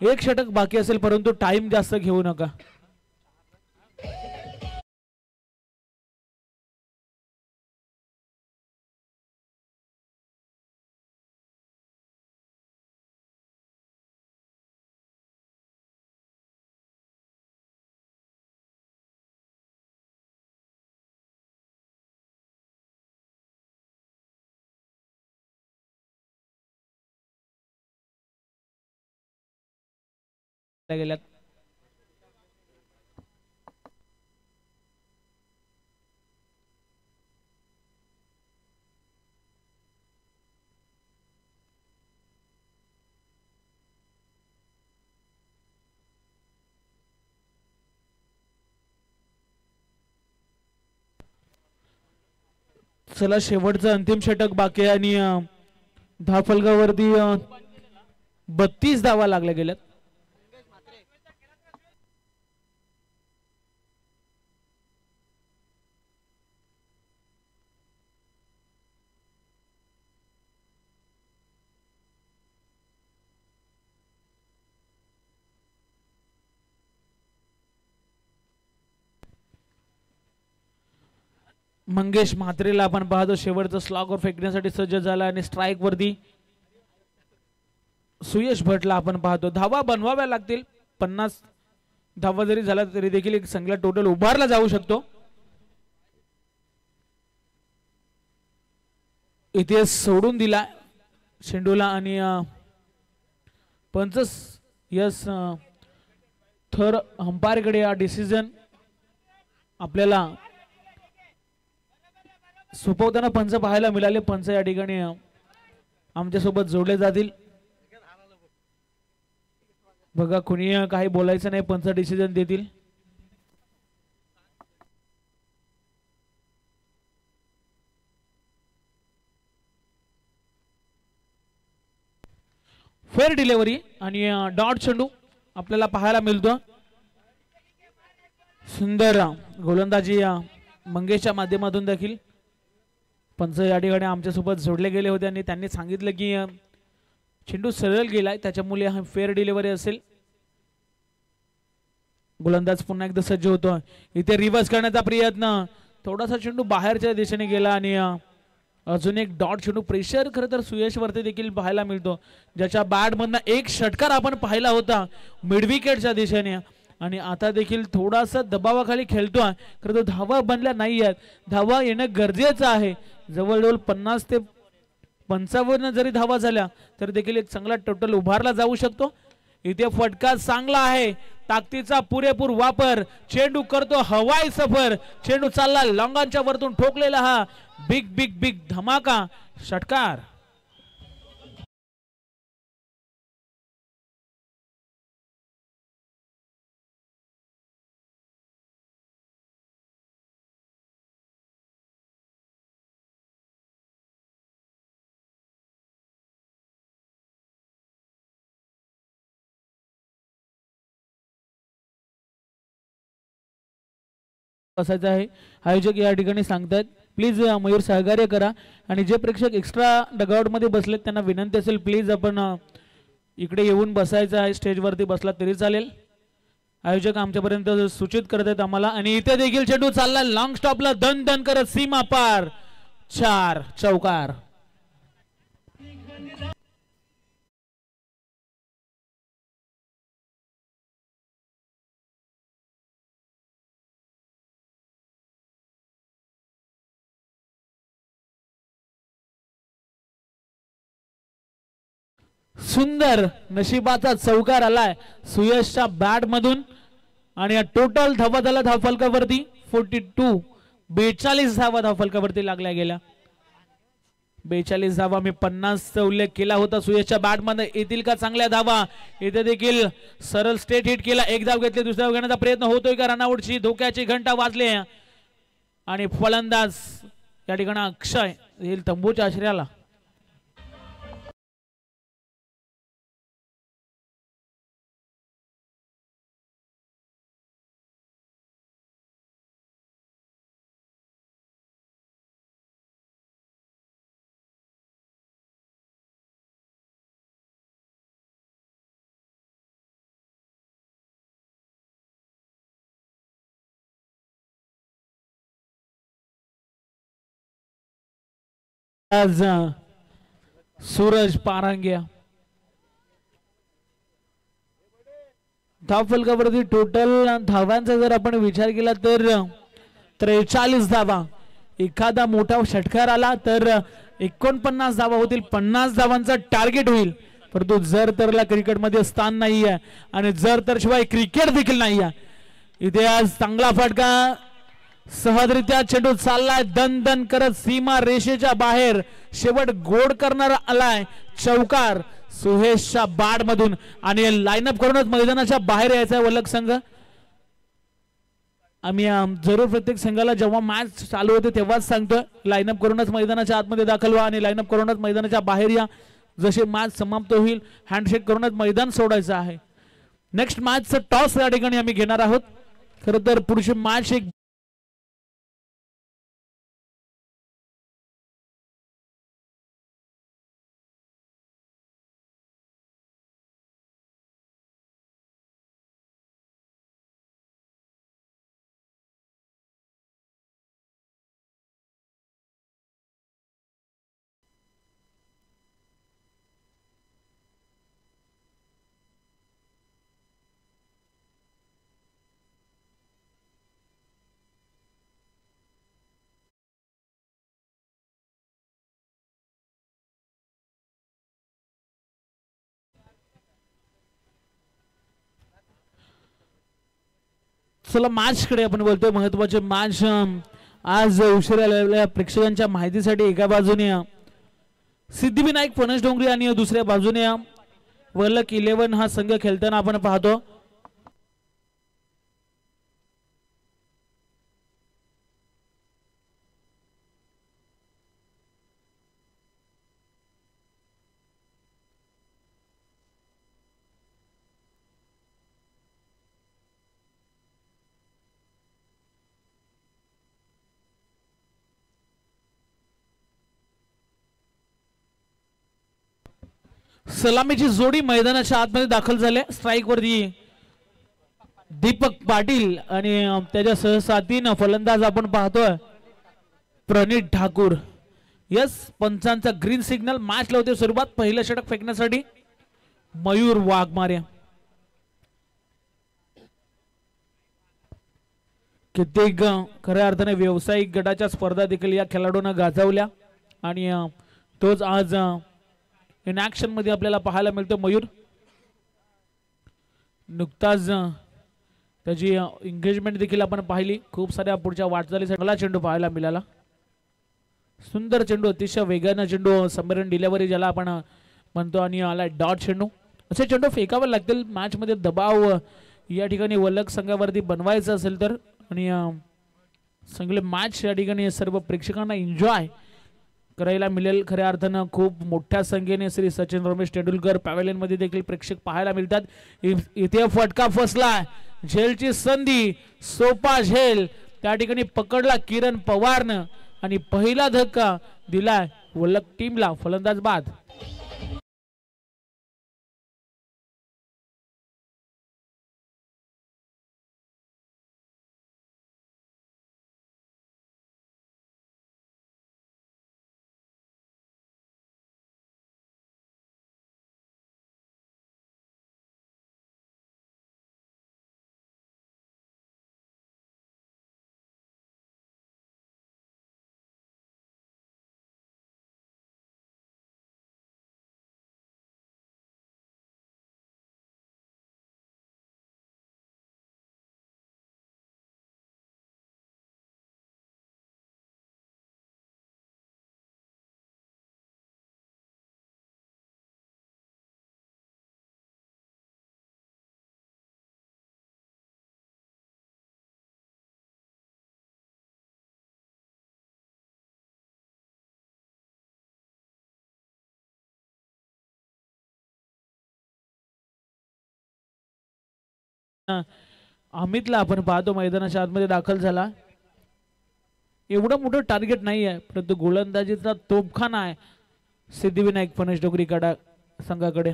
1 षटक बाकी असेल परंतु टाइम जास्त घेऊ नका. गेल्यात चला शेवटचं अंतिम षटक बाकी आहे आणि धावफलकावरती 32 धावा लागल्या गेल्यात. मंगेश म्हात्रेला आपण पाहतो शेवटचं स्लॉगर फेकण्यासाठी सज्ज झाला आणि स्ट्राइक वरती सुयश भटला आपण पाहतो. धावा बनवाव्या लागतील, 50 धावा जरी झाला तरी देखील एक चांगला टोटल उभारला जाऊ शकतो. इथे सोडून दिला चेंडूला आणि पंच यस थर अंपायर कडे हा डिसिजन आपल्याला सोपवताना पंच पाहायला मिळाले. पंच या ठिकाणी आमच्या सोबत जोडले जातील. बघा कुणी काही बोलायचं नाही, पंच डिसिजन देतील. फेअर डिलिव्हरी आणि डॉट चेंडू आपल्याला पाहायला मिळतो. सुंदर गोलंदाजी मंगेशच्या माध्यमातून देखील पंच या ठिकाणी आमच्या सोबत जोडले गेले होते आणि त्यांनी सांगितलं की चेंडू सरळ गेलाय त्याच्यामुळे हा फेअर डिलिव्हरी असेल. गोलंदाज पुन्हा एकदा सज्ज होतो. इथे रिव्हर्स करण्याचा प्रयत्न, थोडासा चेंडू बाहेरच्या दिशेने गेला आणि अजून एक डॉट चेंडू. प्रेशर खरं तर सुयश वरती देखील पाहायला मिळतो, ज्याच्या बॅट मधनं एक षटकार आपण पाहिला होता मिड विकेटच्या दिशेने आणि आता देखील थोडासा दबावाखाली खेळतोय. खरं तर धावा बनल्या नाही आहेत, धावा येणं गरजेचं आहे. जवळजवळ 50 ते 55 जरी धावा झाल्या तर देखील एक चांगला टोटल उभारला जाऊ शकतो. इथे फटका चांगला आहे, ताकदीचा पुरेपूर वापर, चेंडू करतो हवाई सफर, चेंडू चालला लॉंगांच्या वरतून ठोकलेला हा बिग बिग बिग धमाका षटकार. असायचं आहे आयोजक या ठिकाणी सांगतात. प्लीज मयूर सहकार्य करा. आणि जे प्रेक्षक एक्स्ट्रा डगआउट मध्ये बसलेत त्यांना विनंती असेल प्लीज आपण इकडे येऊन बसायचं आहे. स्टेजवरती बसला तरी चालेल. आयोजक आमच्यापर्यंत सूचित करत आहेत आम्हाला. आणि इथे देखील चेंडू चालला लॉंग स्टॉपला दन दन करत सीमा पार 4 चौकार. सुंदर नशिबाचा चौकार आलाय सुयशच्या बॅट मधून. आणि टोटल धावा झाला धावफलकावरती 42 धावा धावफलकावरती लागल्या गेल्या. 42 धावा. मी 50 चा उल्लेख केला होता. सुयशच्या बॅट मध्ये येतील का चांगल्या धावा. इथे देखील सरळ स्टेट हिट केला. एक धाव घेतली. दुसऱ्या धाव घेण्याचा प्रयत्न होतोय का. रनआउटची धोक्याची घंटा वाजली. आणि फलंदाज या ठिकाणी अक्षय येईल तंबूच्या आश्रयाला. आज सूरज पारंग्या धावफलकावरती टोटल धावांचा जर आपण विचार केला तर 43 धावा. एखादा मोठा षटकार आला तर 49 धावा होतील. 50 धावांचा टार्गेट होईल. परंतु जर तरला क्रिकेटमध्ये स्थान नाही आहे आणि जर तर शिवाय क्रिकेट देखील नाही आहे. इथे आज चांगला फटका सहजरित्या चेंडू चाललाय दन दन करत सीमा रेषेच्या बाहेर. शेवट गोड करणारा आलाय चौकार सुहेशच्या बॅट मधून. आणि लाईनअप करूनच मैदानाच्या बाहेर यायचा वल्लभ संघ. आम्ही जरूर प्रत्येक संघाला जेव्हा मॅच चालू होते तेव्हाच सांगतोय लाईनअप करूनच मैदानाच्या आतमध्ये दाखल व्हा आणि लाईनअप करूनच मैदानाच्या बाहेर या. जसे मॅच समाप्त होईल हँडशेक करूनच मैदान सोडायचं आहे. नेक्स्ट मॅचचं टॉस या ठिकाणी आम्ही घेणार आहोत. खरं तर पुढची मॅच एक चला मॅच कडे आपण बोलतोय. महत्वाचे मॅच आज उशिरा आलेल्या प्रेक्षकांच्या माहितीसाठी एका बाजूने सिद्धिविनायक फणस डोंगरी आणि दुसऱ्या बाजूने वल्लक 11 हा संघ खेळताना आपण पाहतो. सलामीची जोडी मैदानाच्या आतमध्ये दाखल झाले. स्ट्राइक वरती दीपक पाटील आणि त्याच्या सहसाथीनं फलंदाज आपण पाहतोय प्रणित ठाकूर. यस पंचांचा ग्रीन सिग्नल. मॅच लावते सुरुवात. पहिलं षटक फेकण्यासाठी मयूर वाघमारे. कित्येक खऱ्या अर्थाने व्यावसायिक गटाच्या स्पर्धा देखील या खेळाडूंना गाजवल्या आणि तोच आज इन ऍक्शन मध्ये आपल्याला पाहायला मिळतो. मयूर नुकताच त्याची एंगेजमेंट देखील आपण पाहिली. खूप साऱ्या पुढच्या वाटचालीसाठी चेंडू पाहायला मिळाला. सुंदर चेंडू. अतिशय वेगानं चेंडू. सबमरीन डिलिव्हरी ज्याला आपण म्हणतो. आणि आला डॉट चेंडू. असे चेंडू फेकावे लागतील मॅच मध्ये. दबाव या ठिकाणी वल्लक संघावरती बनवायचा असेल तर. आणि चांगले मॅच या ठिकाणी सर्व प्रेक्षकांना एन्जॉय करायला मिळेल. खऱ्या अर्थानं खूप मोठ्या संख्येने श्री सचिन रमेश तेंडुलकर पॅव्हेलियन मध्ये देखील प्रेक्षक पाहायला मिळतात. इथे फटका फसला. झेलची संधी. सोपा झेल त्या ठिकाणी पकडला किरण पवारनं आणि पहिला धक्का दिलाय वलक टीमला. फलंदाज बाद. अमितला आपण पाहतो मैदानाच्या आतमध्ये दाखल झाला. एवढं मोठं टार्गेट नाही आहे परंतु गोलंदाजीचा तोफखाना आहे सिद्धिविनायक फणस डोंगरी कडा संघाकडे.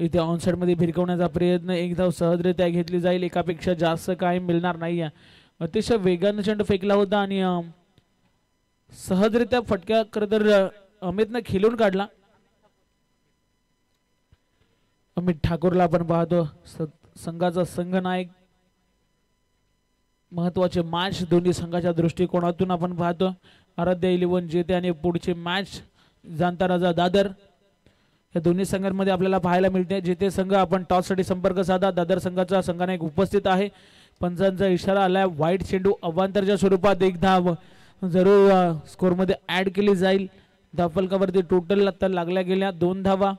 इथे ऑनसाइड मध्ये भिरकवण्याचा प्रयत्न. एक धाव सहजरित्या घेतली जाईल. एकापेक्षा जास्त काय मिळणार नाहीये. अतिशय वेगाने चेंडू फेकला होता आणि सहजरित्या फटक्या तर अमितने खेळून काढला. अमित ठाकूरला आपण पाहतो संघाचा संघनायक. महत्वाचे मॅच दोन्ही संघाच्या दृष्टिकोनातून आपण पाहतो. आराध्य 11 जेते आणि पुढची मॅच जाणता राजा दादर या दोन्ही संघांमध्ये आपल्याला पाहायला मिळते. जेते संघ आपण टॉस साठी संपर्क साधा. दादर संघाचा संघनायक उपस्थित आहे. पंचांचा इशारा आलाय. वाईट चेंडू अवांतरच्या स्वरूपात एक धाव जरूर स्कोर मध्ये ऍड केली जाईल. धावफलकावरती टोटल आता लागल्या गेल्या 2 धावा.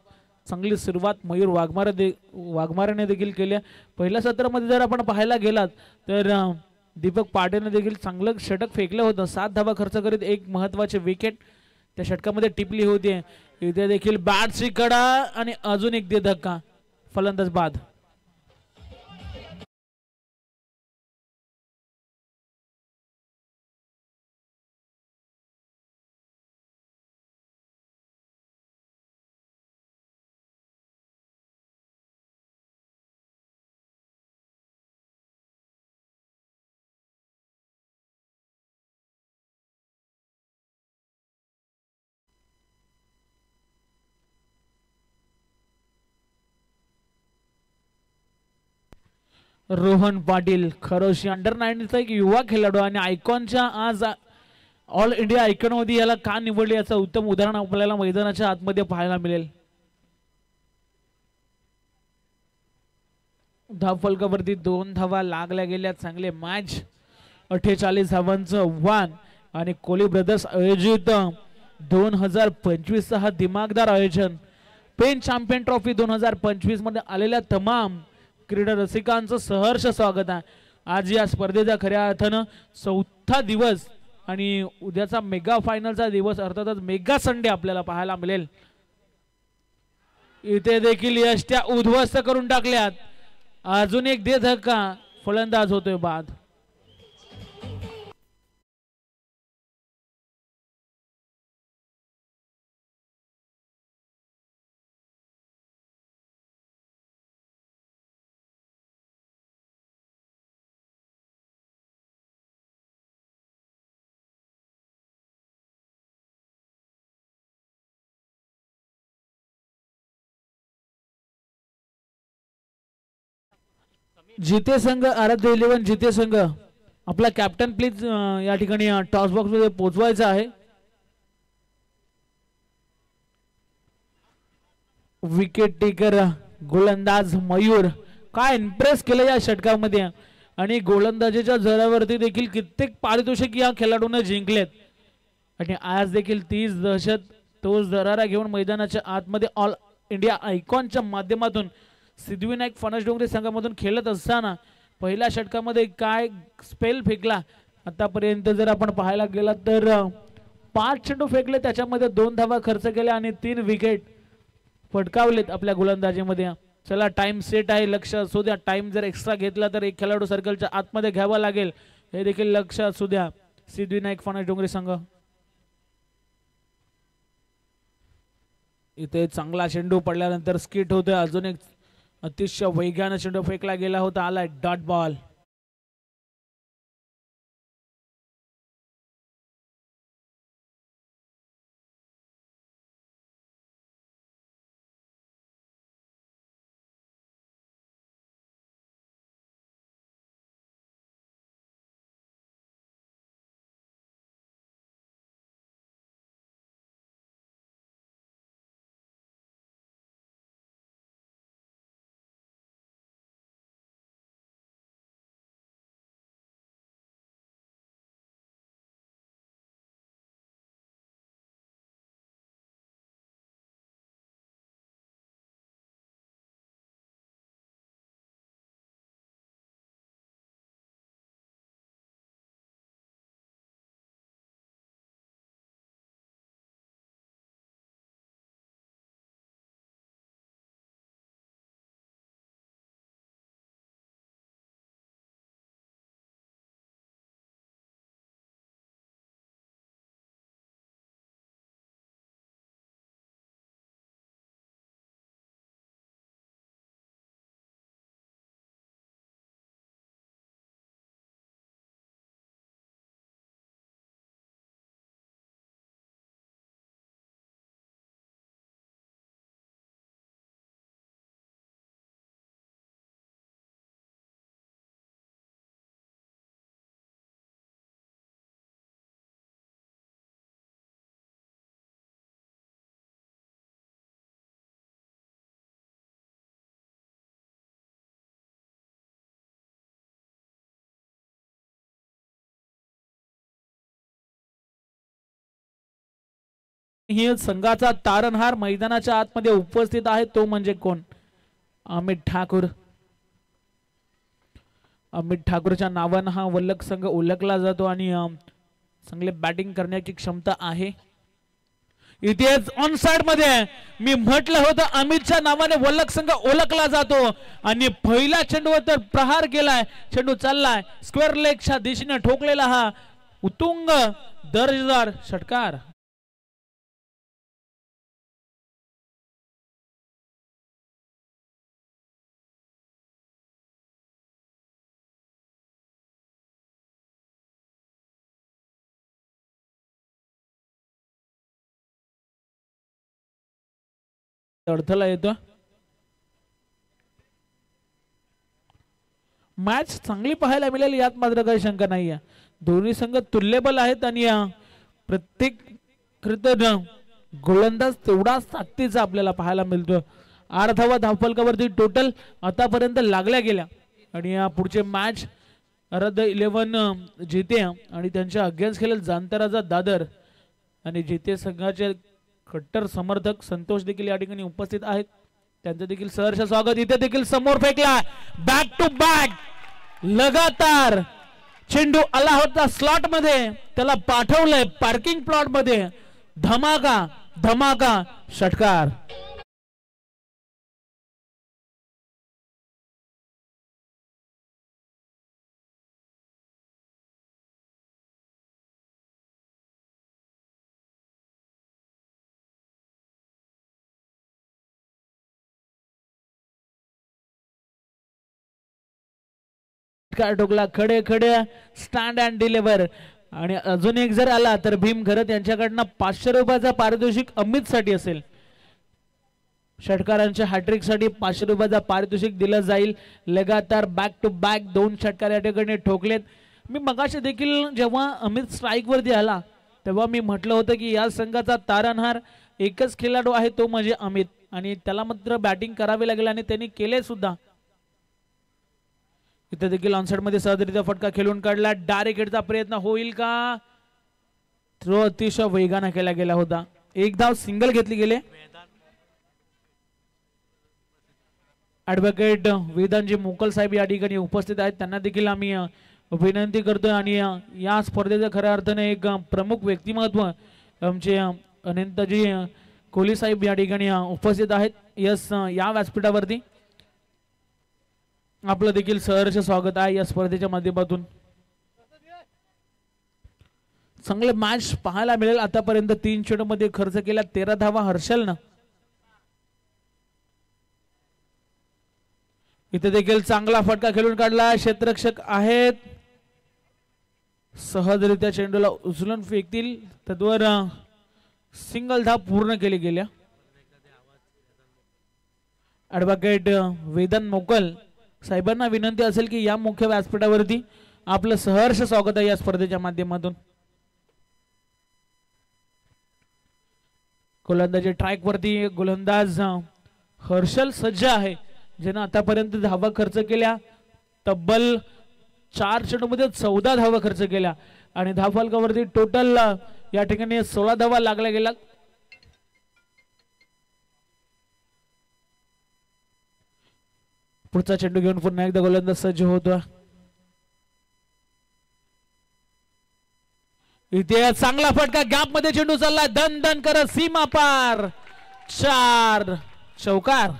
चांगली सुरुवात मयूर वाघमारेने देखील केली. पहिल्या सत्रामध्ये जर आपण पाहायला गेलात तर दीपक पाटेने देखील चांगलं षटक फेकलं होतं. 7 धावा खर्च करीत एक महत्वाचे विकेट त्या षटकामध्ये टिपली होती. इथे देखील बॅटची कडा आणि अजून एक धक्का. फलंदाज बाद. रोहन पाटील खरोशी अंडर-19 एक युवा खेळाडू आणि आयकॉनच्या आज ऑल इंडिया आयकॉन मध्ये याला का निवडले याचं उत्तम उदाहरण आपल्याला मैदानाच्या आतमध्ये पाहायला मिळेल. धावफलकावरती 2 धावा लागल्या गेल्या. चांगले मॅच 48 धावांचं आव्हान आणि कोहली ब्रदर्स आयोजित 2025 हा दिमागदार आयोजन. पेन चॅम्पियन ट्रॉफी 2025 मध्ये आलेल्या तमाम क्रीडा रसिकांचं सहर्ष स्वागत आहे. आज या स्पर्धेचा खऱ्या अर्थानं 4था दिवस आणि उद्याचा मेगा फायनलचा दिवस अर्थातच मेगा संडे आपल्याला पाहायला मिळेल. इथे देखील यष्ट्या उद्ध्वस्त करून टाकल्यात. अजून एक धक्का. फलंदाज होतोय बाद. जिते संघ आराध्य 11 जिते संघ आपला कॅप्टन प्लीज या ठिकाणी टॉस बॉक्स मध्ये पोहोचवायचा आहे. विकेट टेकर गोलंदाज मयूर काय इम्प्रेस केलं या षटकामध्ये आणि गोलंदाजीच्या जोरावरती देखील कित्येक पारितोषिक या खेळाडूने जिंकलेत आणि आज देखील तीच दहशत तोच दरारा घेऊन मैदानाच्या आतमध्ये ऑल इंडिया आयकॉनच्या माध्यमातून सिद्धिविनायक फणस डोंगरी संघामधून खेळत असताना पहिल्या षटकामध्ये काय स्पेल फेकला. आतापर्यंत जर आपण पाहायला गेला तर 5 चेंडू फेकले त्याच्यामध्ये 2 धावा खर्च केल्या आणि 3 विकेट फटकावलेत आपल्या गोलंदाजीमध्ये. चला टाइम सेट आहे, लक्ष असू द्या. टाइम जर एक्स्ट्रा घेतला तर एक खेळाडू सर्कलच्या आतमध्ये घ्यावा लागेल, हे देखील लक्ष असू द्या. सिद्धिविनायक फणस डोंगरे संघ इथे चांगला चेंडू पडल्यानंतर स्किट होतोय. अजून एक अतिशय वेगाने चेंडू फेकला गेला होता, आलाय डॉट बॉल. ही संघाचा तारणहार मैदानाच्या आतमध्ये उपस्थित आहे, तो म्हणजे कोण? अमित ठाकूर. अमित ठाकूरच्या नावानं हा वल्लक संघ ओळखला जातो आणि चांगले बॅटिंग करण्याची क्षमता आहे. इथेच ऑन साइड मध्ये मी म्हटलं होतं अमितच्या नावाने वल्लक संघ ओळखला जातो आणि पहिला चेंडूवर तर प्रहार केलाय, चेंडू चाललाय स्क्वेअर लेगच्या दिशेने ठोकलेला हा उत्तुंग दर्जेदार षटकार. अडथळा येतो. मॅच चांगली पाहायला मिळेल यात मात्र काही शंका नाही आहे. दोन्ही संघ तुल्यबल आहेत आणि प्रत्येक गोलंदाज तेवढाच ताकदीचा आपल्याला पाहायला मिळतो. 8 धावा धावफलकावरती टोटल आतापर्यंत लागल्या गेल्या आणि पुढचे मॅच अर्ध 11 जिते आणि त्यांच्या अगेन्स्ट खेळेल जांतराचा दादर आणि जिते संघाचे कट्टर समर्थक संतोष देखील या ठिकाणी उपस्थित आहेत, त्यांचं देखील सहर्ष स्वागत. इथे देखील समोर फेकला बॅक टू बॅक लगातार चेंडू आला होता स्लॉट मध्ये, त्याला पाठवलंय पार्किंग प्लॉट मध्ये, धमाका धमाका षटकार. ठोकला खडे खडे स्टँड अँड डिलिव्हर आणि अजून एक जर आला तर भीम घरत यांच्याकडनं 500 रुपयाचा पारितोषिक अमित साठी असेल. षटकारांच्या हॅट्रिक साठी 500 रुपयाचा पारितोषिक दिलं जाईल. लगातार बॅक टू बॅक 2 षटकार या ठिकाणी ठोकलेत. मी मगाशी देखील जेव्हा अमित स्ट्राईक वरती आला तेव्हा मी म्हटलं होतं की या संघाचा तारणहार एकच खेळाडू आहे, तो म्हणजे अमित, आणि त्याला मात्र बॅटिंग करावी लागेल आणि त्यांनी केले सुद्धा. इथे देखील ऑनसाइड मध्ये सहजरित्या फटका खेळून काढला. डायरेक्ट हिटचा प्रयत्न होईल का? थ्रो अतिशय वेगाने केला गेला होता. एक धाव सिंगल घेतली गेले. ऍडव्होकेट वेदांजी मोकल साहेब या ठिकाणी उपस्थित आहेत, त्यांना देखील आम्ही विनंती करतोय आणि या स्पर्धेचं खऱ्या अर्थाने एक प्रमुख व्यक्तिमत्व आमचे अनंतजी कोहली साहेब या ठिकाणी उपस्थित आहेत. यस, या व्यासपीठावरती आपलं देखील सहर्ष स्वागत आहे या स्पर्धेच्या माध्यमातून. चांगलं मॅच पाहायला मिळेल. आतापर्यंत 3 चेंडूमध्ये खर्च केला 13 धावा हर्षलनं. इथे देखील चांगला फटका खेळून काढला. क्षेत्ररक्षक आहेत, सहजरित्या चेंडूला उचलून फेकतील. तद्वर सिंगल धाव पूर्ण केली गेल्या. ॲडव्होकेट वेदन मोकल साहेबांना विनंती असेल की या मुख्य व्यासपीठावरती आपलं सहर्ष स्वागत आहे या स्पर्धेच्या माध्यमातून. गोलंदाजी ट्रॅक वरती गोलंदाज हर्षल सज्ज आहे, ज्यानं आतापर्यंत धावा खर्च केल्या. तब्बल 4 चेंडूमध्ये 14 धावा खर्च केल्या आणि धावफलकावरती टोटल या ठिकाणी 16 धावा लागल्या गेल्या. पुढचा चेंडू घेऊन पुन्हा एकदा गोलंदाज सज्ज होतो. इथे चांगला फटका, गॅप मध्ये चेंडू चालला, दन दन करत सीमा पार, 4 चौकार.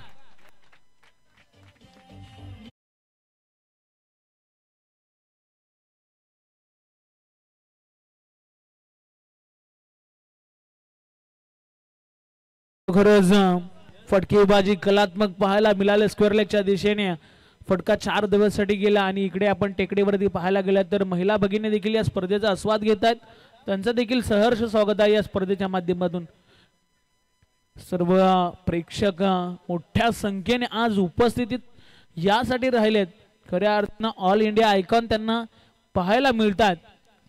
खरंच फटकेबाजी कलात्मक पाहायला मिळाले. स्क्वेअर लेगच्या दिशेने फटका 4 धावांसाठी गेला आणि इकडे आपण टेकडीवरती पाहायला गेला तर महिला भगिनी देखील या स्पर्धेचा आस्वाद घेत आहेत. त्यांचं देखील सहर्ष स्वागत आहे या स्पर्धेच्या माध्यमातून. सर्व प्रेक्षक मोठ्या संख्येने आज उपस्थितीत यासाठी राहिलेत. खऱ्या अर्थानं ऑल इंडिया आयकॉन त्यांना पाहायला मिळतात.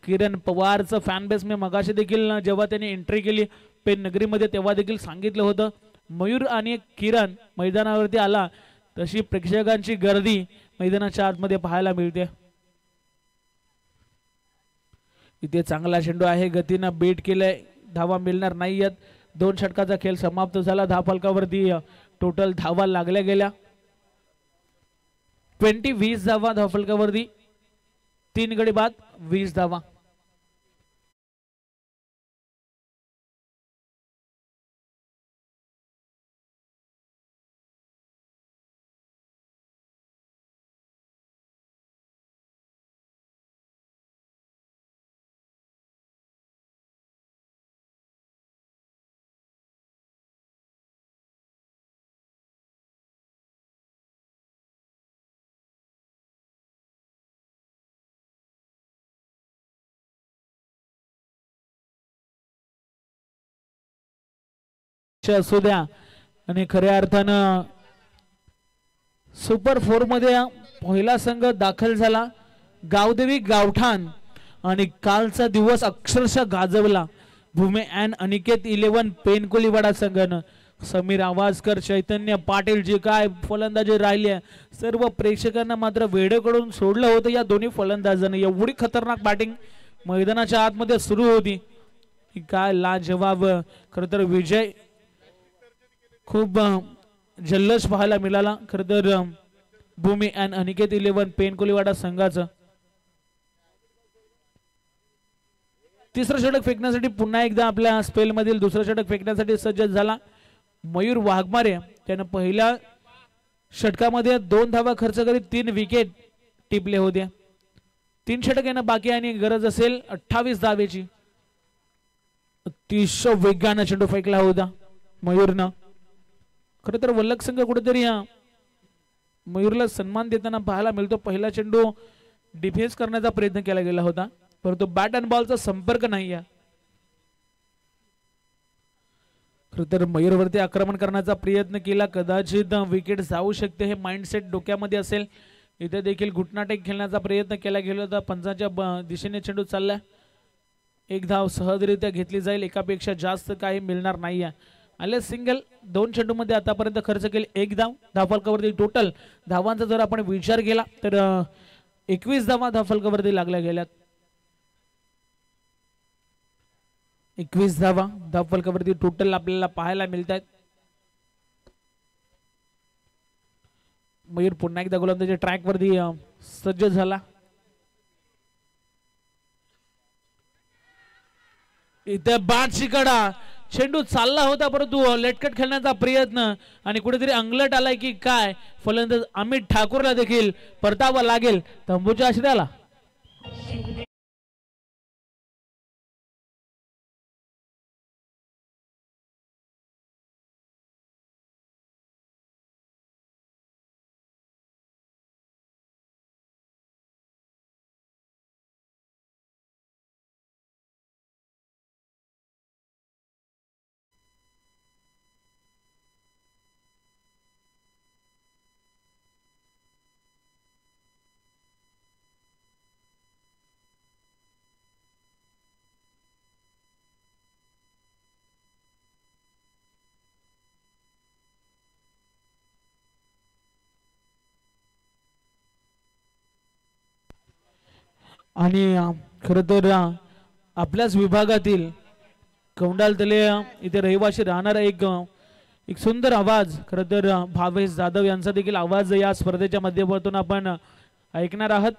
किरण पवारचं फॅन बेस मी मगाशी देखील जेव्हा त्यांनी एंट्री केली पेन नगरीमध्ये तेव्हा देखील सांगितलं होतं, मयूर आणि किरण मैदानावरती आला तशी प्रेक्षकांची गर्दी मैदानाच्या आतमध्ये पाहायला मिळते. इथे चांगला चेंडू आहे, गतीनं बीट केलंय, धावा मिळणार नाहीयेत. 2 षटकाचा खेळ समाप्त झाला. धावफलकावरती टोटल धावा लागल्या गेल्या 20 धावा धावफलकावरती. 3 गडी बाद 20 धावा. असू द्या आणि खऱ्या अर्थानं सुपर 4 मध्ये पहिला संघ दाखल झाला गावदेवी गावठाण आणि कालचा दिवस अक्षरशः गाजवला. भूमे अँड अनिकेत 11 पेनकोलीवाडा संघानं. समीर आवाजकर, चैतन्य पाटील जी काय फलंदाजी राहिली आहे, सर्व प्रेक्षकांना मात्र वेडेकडून सोडलं होतं या दोन्ही फलंदाजांनी. एवढी खतरनाक बॅटिंग मैदानाच्या आतमध्ये सुरू होती. काय लाजवाब. खरं तर विजय खूप जल्लोष पाहायला मिळाला. खरं तर भूमी अँड अनिकेत 11 पेनकोलीवाडा संघाचं. तिसरं षटक फेकण्यासाठी पुन्हा एकदा आपल्या स्पेल मधील दुसरं षटक फेकण्यासाठी सज्ज झाला मयूर वाघमारे. त्यानं पहिल्या षटकामध्ये 2 धावा खर्च करीत 3 विकेट टिपले होते. 3 षटक येणं बाकी आणि गरज असेल 28 धावेची. अतिशय वेगानं चेंडू फेकला होता मयूरनं. खरं तर वल्लक संघ कुठेतरी मयूरला सन्मान देताना पाहायला मिळतो. पहिला चेंडू डिफेन्स करण्याचा प्रयत्न केला गेला होता परंतु बॅट अँड बॉलचा संपर्क नाही आहे. खरं तर मयूरवरती आक्रमण करण्याचा प्रयत्न केला, कदाचित विकेट जाऊ शकते हे माइंडसेट डोक्यामध्ये असेल. इथे देखील घुटनाटेक खेळण्याचा प्रयत्न केला गेला होता. पंचाच्या दिशेने चेंडू चाललाय. 1 धाव सहजरित्या घेतली जाईल. एकापेक्षा जास्त काही मिळणार नाही आहे. आले सिंगल. 2 चेंडूमध्ये आतापर्यंत खर्च केले 1 धाव. धावफलकावरती टोटल धावांचा जर आपण विचार केला तर 21 धावा धावफलकावरती लागल्या गेल्यात. 21 धावा धावफलकावरती टोटल आपल्याला पाहायला मिळतात. मयूर पुन्हा एकदा गोलंदाजी ट्रॅक वरती सज्ज झाला. इथे बाटची कडा चेंडू चालला होता परंतु लेटकट खेळण्याचा प्रयत्न आणि कुठेतरी अंगलट आलाय की काय फलंदाज अमित ठाकूरला देखील परतावा लागेल तंबूच्या आश्रयाला. आणि खरं तर आपल्याच विभागातील कौंडाल तले इथे रहिवासी राहणारा एक सुंदर आवाज खरं तर भावेश जाधव यांचा देखील आवाज या स्पर्धेच्या माध्यमातून आपण ऐकणार आहात.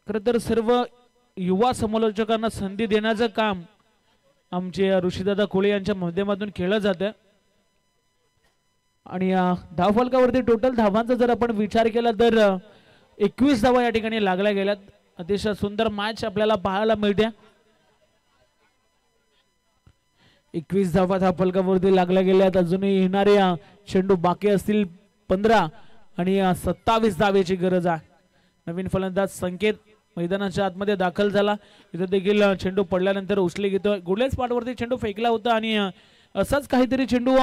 खरं तर सर्व युवा समालोचकांना संधी देण्याचं काम आमचे ऋषीदादा कोळे यांच्या माध्यमातून केलं जातं. आणि धावफलकावरती टोटल धावांचा जर आपण विचार केला तर 21 धावा या ठिकाणी लागल्या गेल्यात. अतिशय सुंदर मॅच आपल्याला पाहायला मिळते. 21 धावा धावफलकावरती लागल्या गेल्यात. अजूनही येणारे चेंडू बाकी असतील 15 आणि 27 धावेची गरज आहे. नवीन फलंदाज संकेत मैदानाच्या आतमध्ये दाखल झाला. इथे देखील चेंडू पडल्यानंतर उचले घेतो. गुडलेस स्पॉटवरती चेंडू फेकला होता आणि असाच काहीतरी चेंडू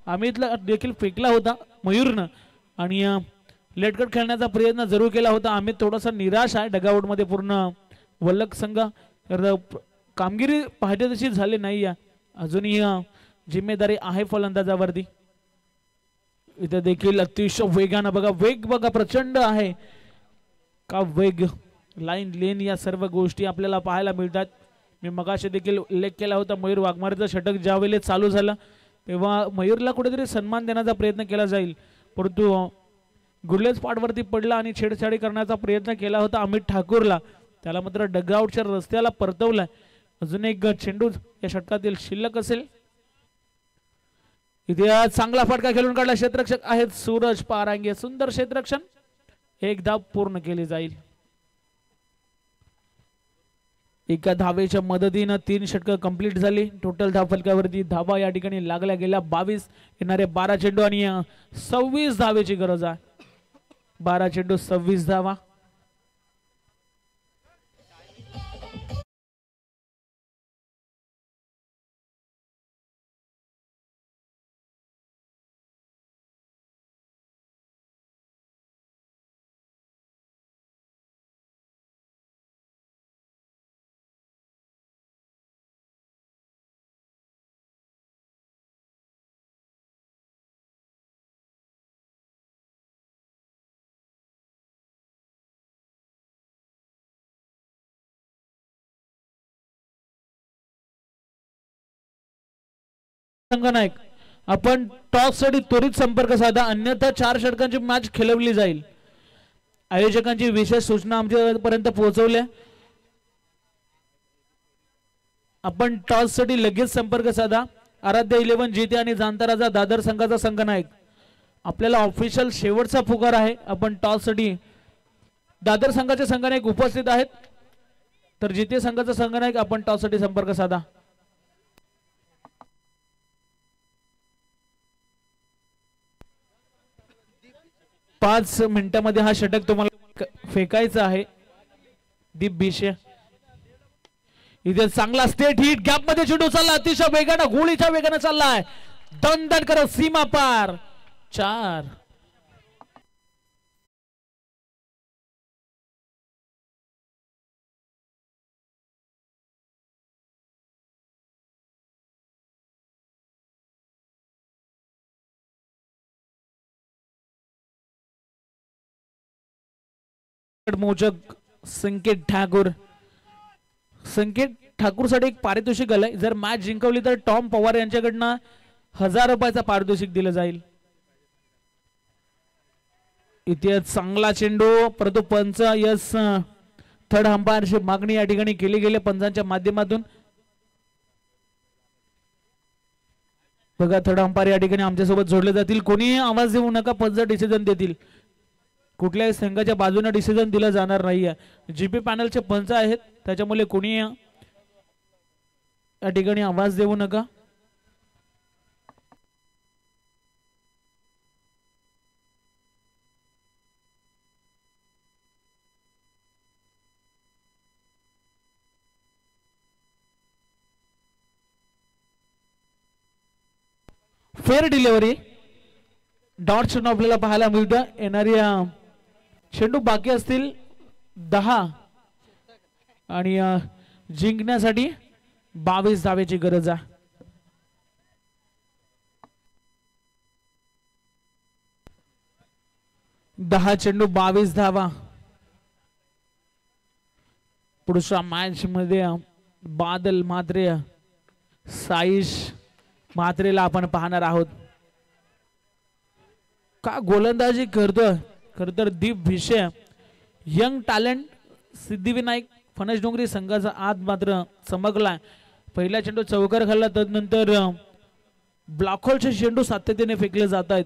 अमितला देखील फेकला होता मयूरनं आणि लेटकट खेळण्याचा प्रयत्न जरूर केला होता. अमित थोडासा निराश आहे. डगआउट मध्ये पूर्ण वल्लक संघ कामगिरी पाहिजे तशी झाली नाही. अजूनही जिम्मेदारी आहे फलंदाजावरती. इथे देखील अतिशय वेगानं बघा वेग बघा प्रचंड आहे का वेग लाईन लेन या सर्व गोष्टी आपल्याला पाहायला मिळतात. मी मगाशी देखील उल्लेख केला होता मयूर वाघमारेचं षटक ज्यावेळेला चालू झालं तेव्हा मयूरला कुठेतरी सन्मान देण्याचा प्रयत्न केला जाईल परंतु गुडलेस स्पॉटवरती पडला आणि छेडछाडी करण्याचा प्रयत्न केला होता अमित ठाकूरला. त्याला मात्र डगआउटच्या रस्त्याला परतवलाय. अजून एक चेंडू या षटकातील शिल्लक असेल. इथे चांगला फटका खेळून काढला. क्षेत्ररक्षक आहेत सूरज पारांगे. सुंदर क्षेत्ररक्षण. एक धाव पूर्ण केली जाईल. एका धावेच्या मदतीनं 3 षटकं कंप्लीट झाली. टोटल धाव फलकावरती धावा या ठिकाणी लागल्या गेल्या 22. येणारे 12 चेंडू आणि 26 धावेची गरज आहे. 12 चेंडू 26 धावा. संघनायक आपण टॉस साठी त्वरित संपर्क साधा अन्यथा 4 षटकांची मॅच खेळवली जाईल. आयोजकांची विशेष सूचना आमच्यापर्यंत पोहोचवल्या. आपण टॉस साठी लगेच संपर्क साधा. आराध्य 11 जीते आणि जाणता राजा दादर संघाचा संघनायक आपल्याला ऑफिशियल शेवटचा पुकार आहे. आपण टॉस साठी दादर संघाचे संघनायक उपस्थित आहेत तर जीते संघाचा संघनायक आपण टॉस साठी संपर्क साधा. 5 मिनिटांमध्ये हा षटक तुम्हाला फेकायचा आहे. दीप बिशे इथे चांगला स्टेट हिट गॅप मध्ये चेंडू चालला. अतिशय वेगानं गोळीच्या वेगानं चाललाय. दणदण करत सीमा पार 4. मोचक संकेत ठाकूर. संकेत ठाकूर साठी एक पारितोषिक आलंय. जर मॅच जिंकवली तर टॉम पवार यांच्याकडनं 1000 रुपयाचा पारितोषिक दिलं जाईल. इथे चांगला चेंडू परंतु पंच यस थर्ड अंपायरची मागणी या ठिकाणी केली गेली पंचांच्या माध्यमातून. बघा थर्ड अंपायर या ठिकाणी आमच्यासोबत जोडले जातील. कोणी आवाज देऊ नका, पंच डिसिजन देतील. कुठल्याही संघाच्या बाजूने डिसिजन दिलं जाणार नाहीये. जीपी पॅनलचे पंच आहेत, त्याच्यामुळे कोणी या ठिकाणी आवाज देऊ नका. फेअर डिलिव्हरी डॉट चेंडू आपल्याला पाहायला मिळतं. येणारी चेंडू बाकी असतील 10 आणि जिंकण्यासाठी 22 धावेची गरज आहे. दहा चेंडू 22 धावा. पुढच्या मॅच मध्ये बादल म्हात्रे साईश म्हात्रेला आपण पाहणार आहोत. का गोलंदाजी करतोय. खर तर दीप भिशे यंग टॅलेंट सिद्धिविनायक फणस डोंगरी संघाचा आज मात्र चमकला. पहिला चेंडू चौकार खाल्ला, तदनंतर ब्लॉक होलचे चेंडू सातत्याने फेकले जात आहेत.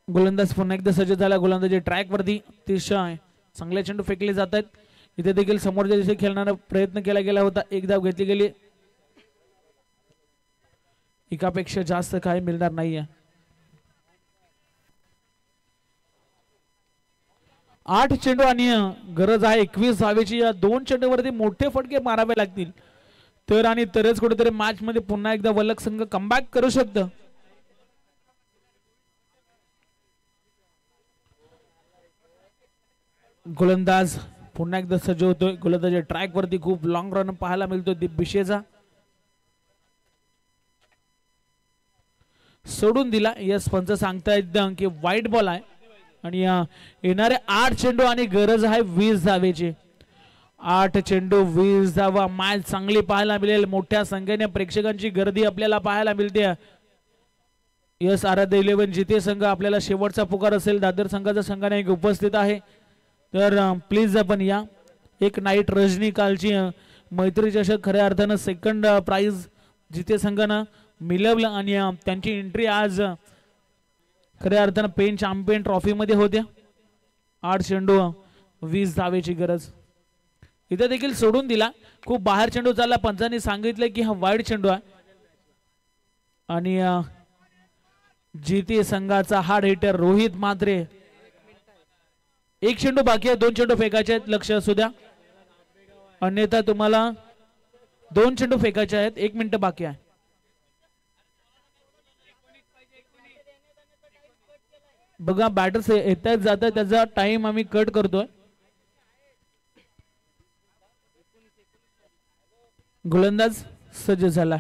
गोलंदाज पुन्हा एकदा सज्ज झाला. गोलंदाजी ट्रॅक वरती अतिशय चांगले चेंडू फेकले जात आहेत. इथे देखील समोरच्या दिशेने खेळण्याचा प्रयत्न केला गेला होता. एक धाव घेतली गेली. एकापेक्षा जास्त काही मिळणार नाहीये. 8 चेंडू आणि गरज आहे 21 धावेची. या 2 चेंडूवरती मोठे फटके मारावे लागतील तर आणि तरच कुठेतरी मॅच मध्ये पुन्हा एकदा वलक संघ कमबॅक करू शकतं. गोलंदाज पुन्हा एकदा सज्ज होतोय. गोलंदाजी ट्रॅक वरती खूप लॉंग रन पाहायला मिळतो दीप भिशेचा. सोडून दिला. यस पंच सांगतायत की वाईट बॉल आहे आणि येणारे 8 चेंडू आणि गरज आहे 20 धावेची. 8 चेंडू 20 धावा. मॅच चांगली पाहायला मिळेल. मोठ्या संख्येने प्रेक्षकांची गर्दी आपल्याला पाहायला मिळते. यस आराध्य 11 जिते संघ आपल्याला शेवटचा पुकार असेल. दादर संघाचा संघाने एक उपस्थित आहे तर प्लीज आपण या. एक नाईट रजनी कालची मैत्री चषक खऱ्या अर्थानं सेकंड प्राइज जिते संघानं मिळवलं आणि त्यांची एंट्री आज खऱ्या अर्थानं पेन चॅम्पियन ट्रॉफी मध्ये होत्या. 8 चेंडू 20 धावेची गरज. इथे देखील सोडून दिला. खूप बाहेर चेंडू चालला. पंचांनी सांगितलं की हा वाईड चेंडू आहे आणि जिते संघाचा हार्ड हिटर रोहित म्हात्रे. 1 चेंडू बाकी आहे. 2 चेंडू फेकायचे आहेत. लक्ष असू द्या अन्यथा तुम्हाला 2 चेंडू फेकायचे आहेत. 1 मिनिट बाकी आहे. बघा बॅटर्स येत आहेत जात आहेत त्याचा टाइम आम्ही कट करतोय. गोलंदाज सज्ज झाला.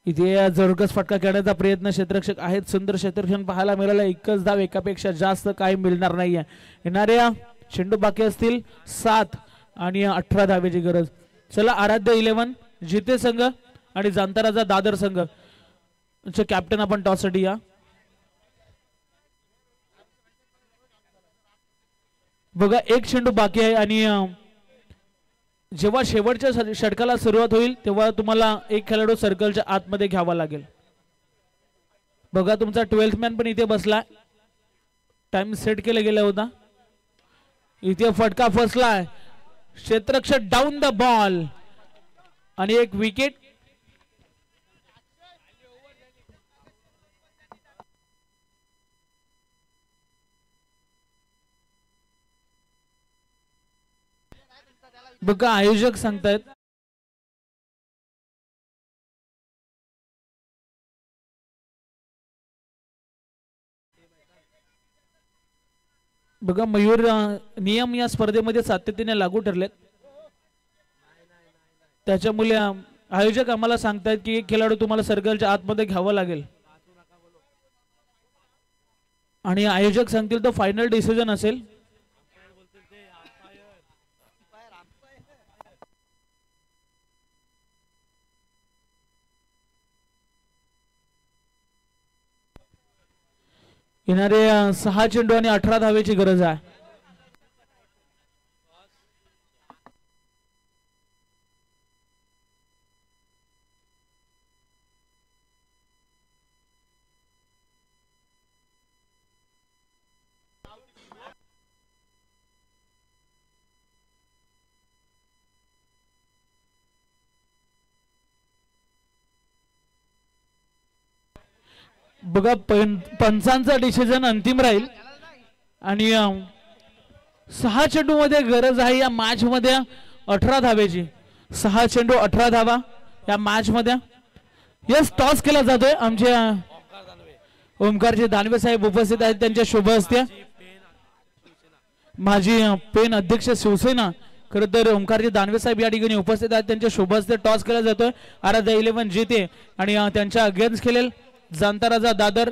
इथे जरकस फटका खेळण्याचा प्रयत्न क्षेत्ररक्षक आहेत. सुंदर क्षेत्ररक्षण पाहायला मिळालं. एकच धाव. एकापेक्षा जास्त काही मिळणार नाहीये. येणाऱ्या चेंडू बाकी असतील 7 आणि 18 धावेची गरज. चला आराध्य 11 जिते संघ आणि जांताराचा दादर संघ कॅप्टन आपण टॉस साठी या. बघा 1 चेंडू बाकी आहे आणि जेव्हा शेवटच्या षटकाला सुरुवात होईल तेव्हा तुम्हाला एक खेळाडू सर्कलच्या आतमध्ये घ्यावा लागेल. बघा तुमचा 12th मॅन पण इथे बसलाय. टाइम सेट केला गेला होता. इथे फटका फसलाय. क्षेत्ररक्षक डाऊन द बॉल आणि एक विकेट. बघा आयोजक सांगतायत बघा मयूर नियम या स्पर्धेमध्ये सातत्याने लागू ठरलेत. त्याच्यामुळे आयोजक आम्हाला सांगतायत की एक खेळाडू तुम्हाला सर्कलच्या आतमध्ये घ्यावा लागेल आणि आयोजक सांगतील तो फायनल डिसिजन असेल. येणारे 6 चेंडू आणि 18 धावेची गरज आहे. बघा पंचांचा डिसिजन अंतिम राहील आणि 6 चेंडू मध्ये गरज आहे या मॅच मध्ये 18 धावेची. 6 चेंडू 18 धावा या मॅच मध्ये. यस, टॉस केला जातोय. आमचे ओमकारजी दानवे साहेब उपस्थित आहेत, त्यांच्या शुभ हस्ते. माजी पेन अध्यक्ष शिवसेना खरं तर ओमकारजी दानवे साहेब या ठिकाणी उपस्थित आहेत, त्यांच्या शुभ हस्ते टॉस केला जातोय. आराध्य 11 जिते आणि त्यांच्या अगेन्स्ट खेळेल जाणता राजा दादर.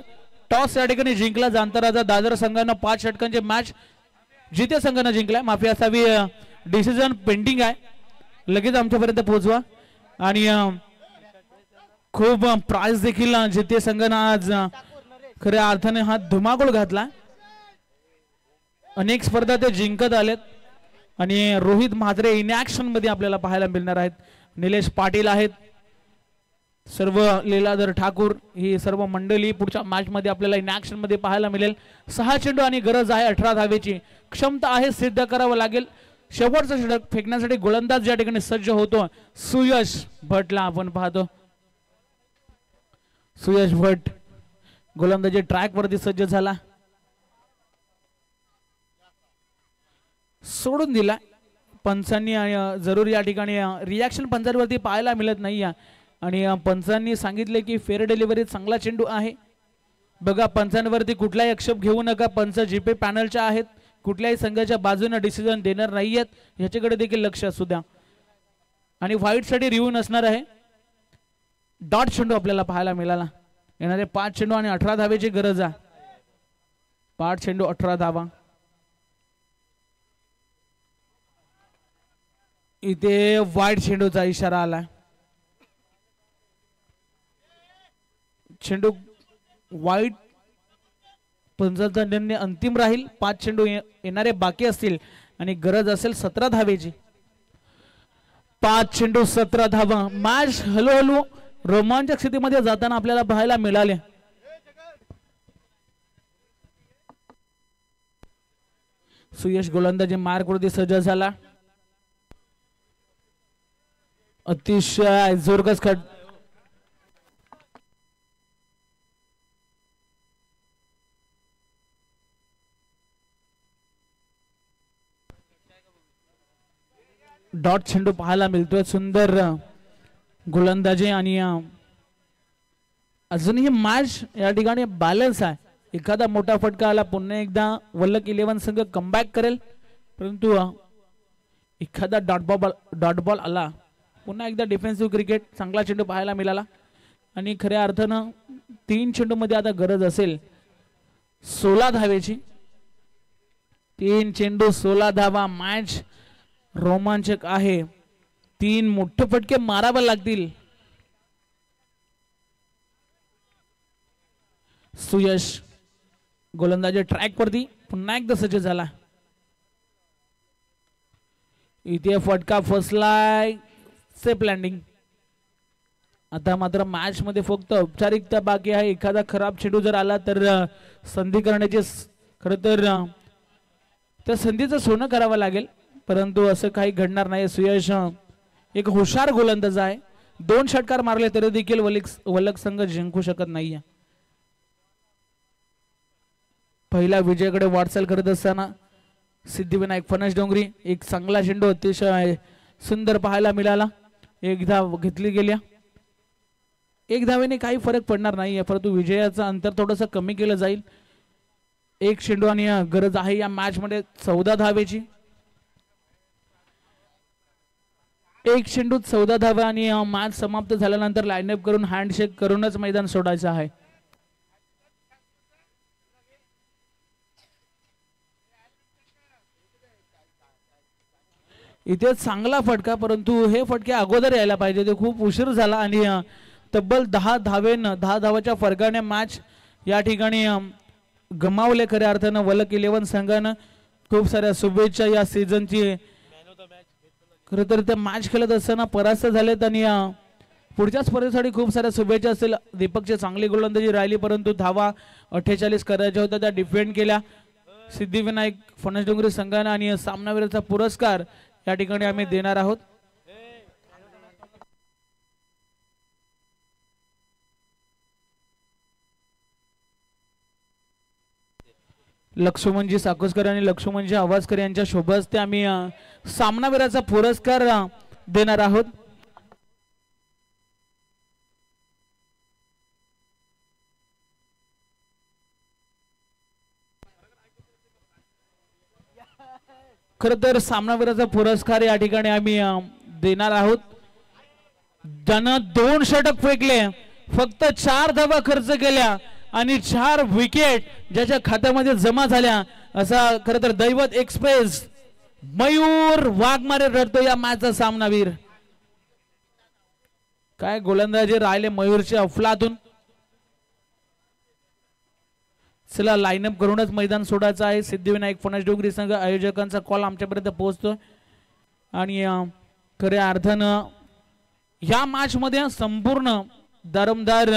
टॉस या ठिकाणी जिंकला जाणता राजा दादर संघानं. 5 षटकांची मॅच जिते संघानं जिंकलाय. माफी असावी, डिसिजन पेंडिंग आहे, लगेच आमच्यापर्यंत पोहोचवा. आणि खूप प्राइज देखील जिते संघानं आज खऱ्या अर्थाने हा धुमाकूळ घातला. अनेक स्पर्धा ते जिंकत आलेत आणि रोहित म्हात्रे इन ऍक्शन मध्ये आपल्याला पाहायला मिळणार आहेत. निलेश पाटील आहेत, सर्व लीलाधर ठाकूर, ही सर्व मंडळी पुढच्या मॅच मध्ये आपल्याला इन ऍक्शन मध्ये पाहायला मिळेल. 6 चेंडू आणि गरज आहे 18 धावेची. क्षमता आहे, सिद्ध करावं लागेल. शेवटचं षटक फेकण्यासाठी गोलंदाज या ठिकाणी सज्ज होतो. सुयश भटला आपण पाहतो. सुयश भट गोलंदाजी ट्रॅक वरती सज्ज झाला. सोडून दिला पंचांनी. जरूर या ठिकाणी रिॲक्शन पंचांवरती पाहायला मिळत नाही आणि पंचांनी सांगितले की फेअर डिलिव्हरी चांगला चेंडू आहे. बघा, पंचांवरती कुठलाही आक्षेप घेऊ नका. पंच जीपे पॅनलच्या आहेत, कुठल्याही संघाच्या बाजूने डिसिजन देणार नाहीयेत, ह्याच्याकडे देखील लक्ष असू द्या. आणि व्हाईट साठी रिव्ह्यू नसणार आहे. डॉट चेंडू आपल्याला पाहायला मिळाला. येणारे 5 चेंडू आणि 18 धावेची गरज आहे. 5 चेंडू 18 धावा. इथे वाईट चेंडूचा इशारा आला. चेंडू वाईट पंचांचा निर्णय अंतिम राहील. 5 चेंडू येणारे बाकी असतील आणि गरज असेल 17 धावेची. 5 चेंडू 17 धावा. मॅच हळूहळू रोमांचक स्थितीमध्ये जाताना आपल्याला पाहायला मिळाले. सुयश गोलंदाजी मार्कवरती सज्ज झाला. अतिशय जोरकस खट. डॉट चेंडू पाहायला मिळतोय. सुंदर गोलंदाजी आणि अजूनही मॅच या ठिकाणी बॅलन्स आहे. एखादा मोठा फटका आला, पुन्हा एकदा वल्लक 11 संघ कमबॅक करेल, परंतु एखादा डॉट बॉल आला, पुन्हा एकदा डिफेन्सिव्ह क्रिकेट. चांगला चेंडू पाहायला मिळाला आणि खऱ्या अर्थानं 3 चेंडू मध्ये आता गरज असेल 16 धावेची. 3 चेंडू 16 धावा. मॅच रोमांचक आहे. 3 मोठे फटके मारावे लागतील. सुयश गोलंदाजी ट्रॅक वरती पुन्हा एकदा सज्ज झाला. इथे फटका फसलाय. Safe landing. आता मात्र मॅच मध्ये फक्त औपचारिकता बाकी आहे. एखादा खराब चेंडू जर आला तर संधी करण्याचे खरं तर त्या संधीचं सोनं करावं लागेल, परंतु असं काही घडणार नाही. सुयश एक हुशार गोलंदाज आहे. 2 षटकार मारले तरी देखील वल्लक संघ जिंकू शकत नाहीये. पहिला विजयाकडे वाटचाल करत असताना सिद्धिविनायक फणस डोंगरी. एक चांगला चेंडू अतिशय सुंदर पाहायला मिळाला. 1 धाव घेतली गेल्या. 1 धावेने काही फरक पडणार नाहीये, परंतु विजयाचं अंतर थोडंसं कमी केलं जाईल. 1 चेंडू आणि गरज आहे या मॅच मध्ये 14 धावेची. 1 चेंडू 14 धावा आणि मॅच समाप्त झाल्यानंतर लाईनअप करून हँडशेक करूनच मैदान सोडायचं आहे. इथे चांगला फटका, परंतु हे फटके अगोदर यायला पाहिजे, ते खूप उशीर झाला आणि तब्बल 10 धावाच्या फरकाने मॅच या ठिकाणी गमावले खऱ्या अर्थानं वलक 11 संघानं. खूप साऱ्या शुभेच्छा या सीझनची. खरं तर ते मॅच खेळत असताना परास्त झालेत आणि पुढच्या स्पर्धेसाठी खूप साऱ्या शुभेच्छा असतील. दीपकची चांगली गोलंदाजी राहिली परंतु धावा 48 करायच्या होत्या त्या डिफेंड केल्या सिद्धिविनायक फणस डोंगरी संघानं आणि सामनावीराचा पुरस्कार या ठिकाणी आम्ही देणार आहोत. लक्ष्मणजी साकोसकर आणि लक्ष्मणजी आवाजकर यांच्या शुभ हस्ते आम्ही सामनावीराचा पुरस्कार देणार आहोत. खर तर सामनावीराचा पुरस्कार या ठिकाणी आम्ही देणार आहोत. ज्यानं 2 षटक फेकले, फक्त 4 धावा खर्च केल्या आणि 4 विकेट ज्याच्या खात्यामध्ये जमा झाल्या असा खरं तर दैवत एक्सप्रेस मयूर वाघमारे रडतो या मॅचचा सामनावीर. काय गोलंदाजी राहिले मयूरचे अफलातून. चला लाईनअप करूनच मैदान सोडायचं आहे. सिद्धिविनायक फणस डोंगरी संघ आयोजकांचा कॉल आमच्यापर्यंत पोहोचतो आणि खऱ्या अर्थानं या मॅच मध्ये संपूर्ण दारमदार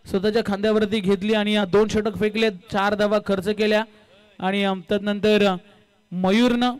स्वतःच्या खांद्यावरती घेतली आणि 2 षटक फेकले, 4 धावा खर्च केल्या आणि तदनंतर मयूरनं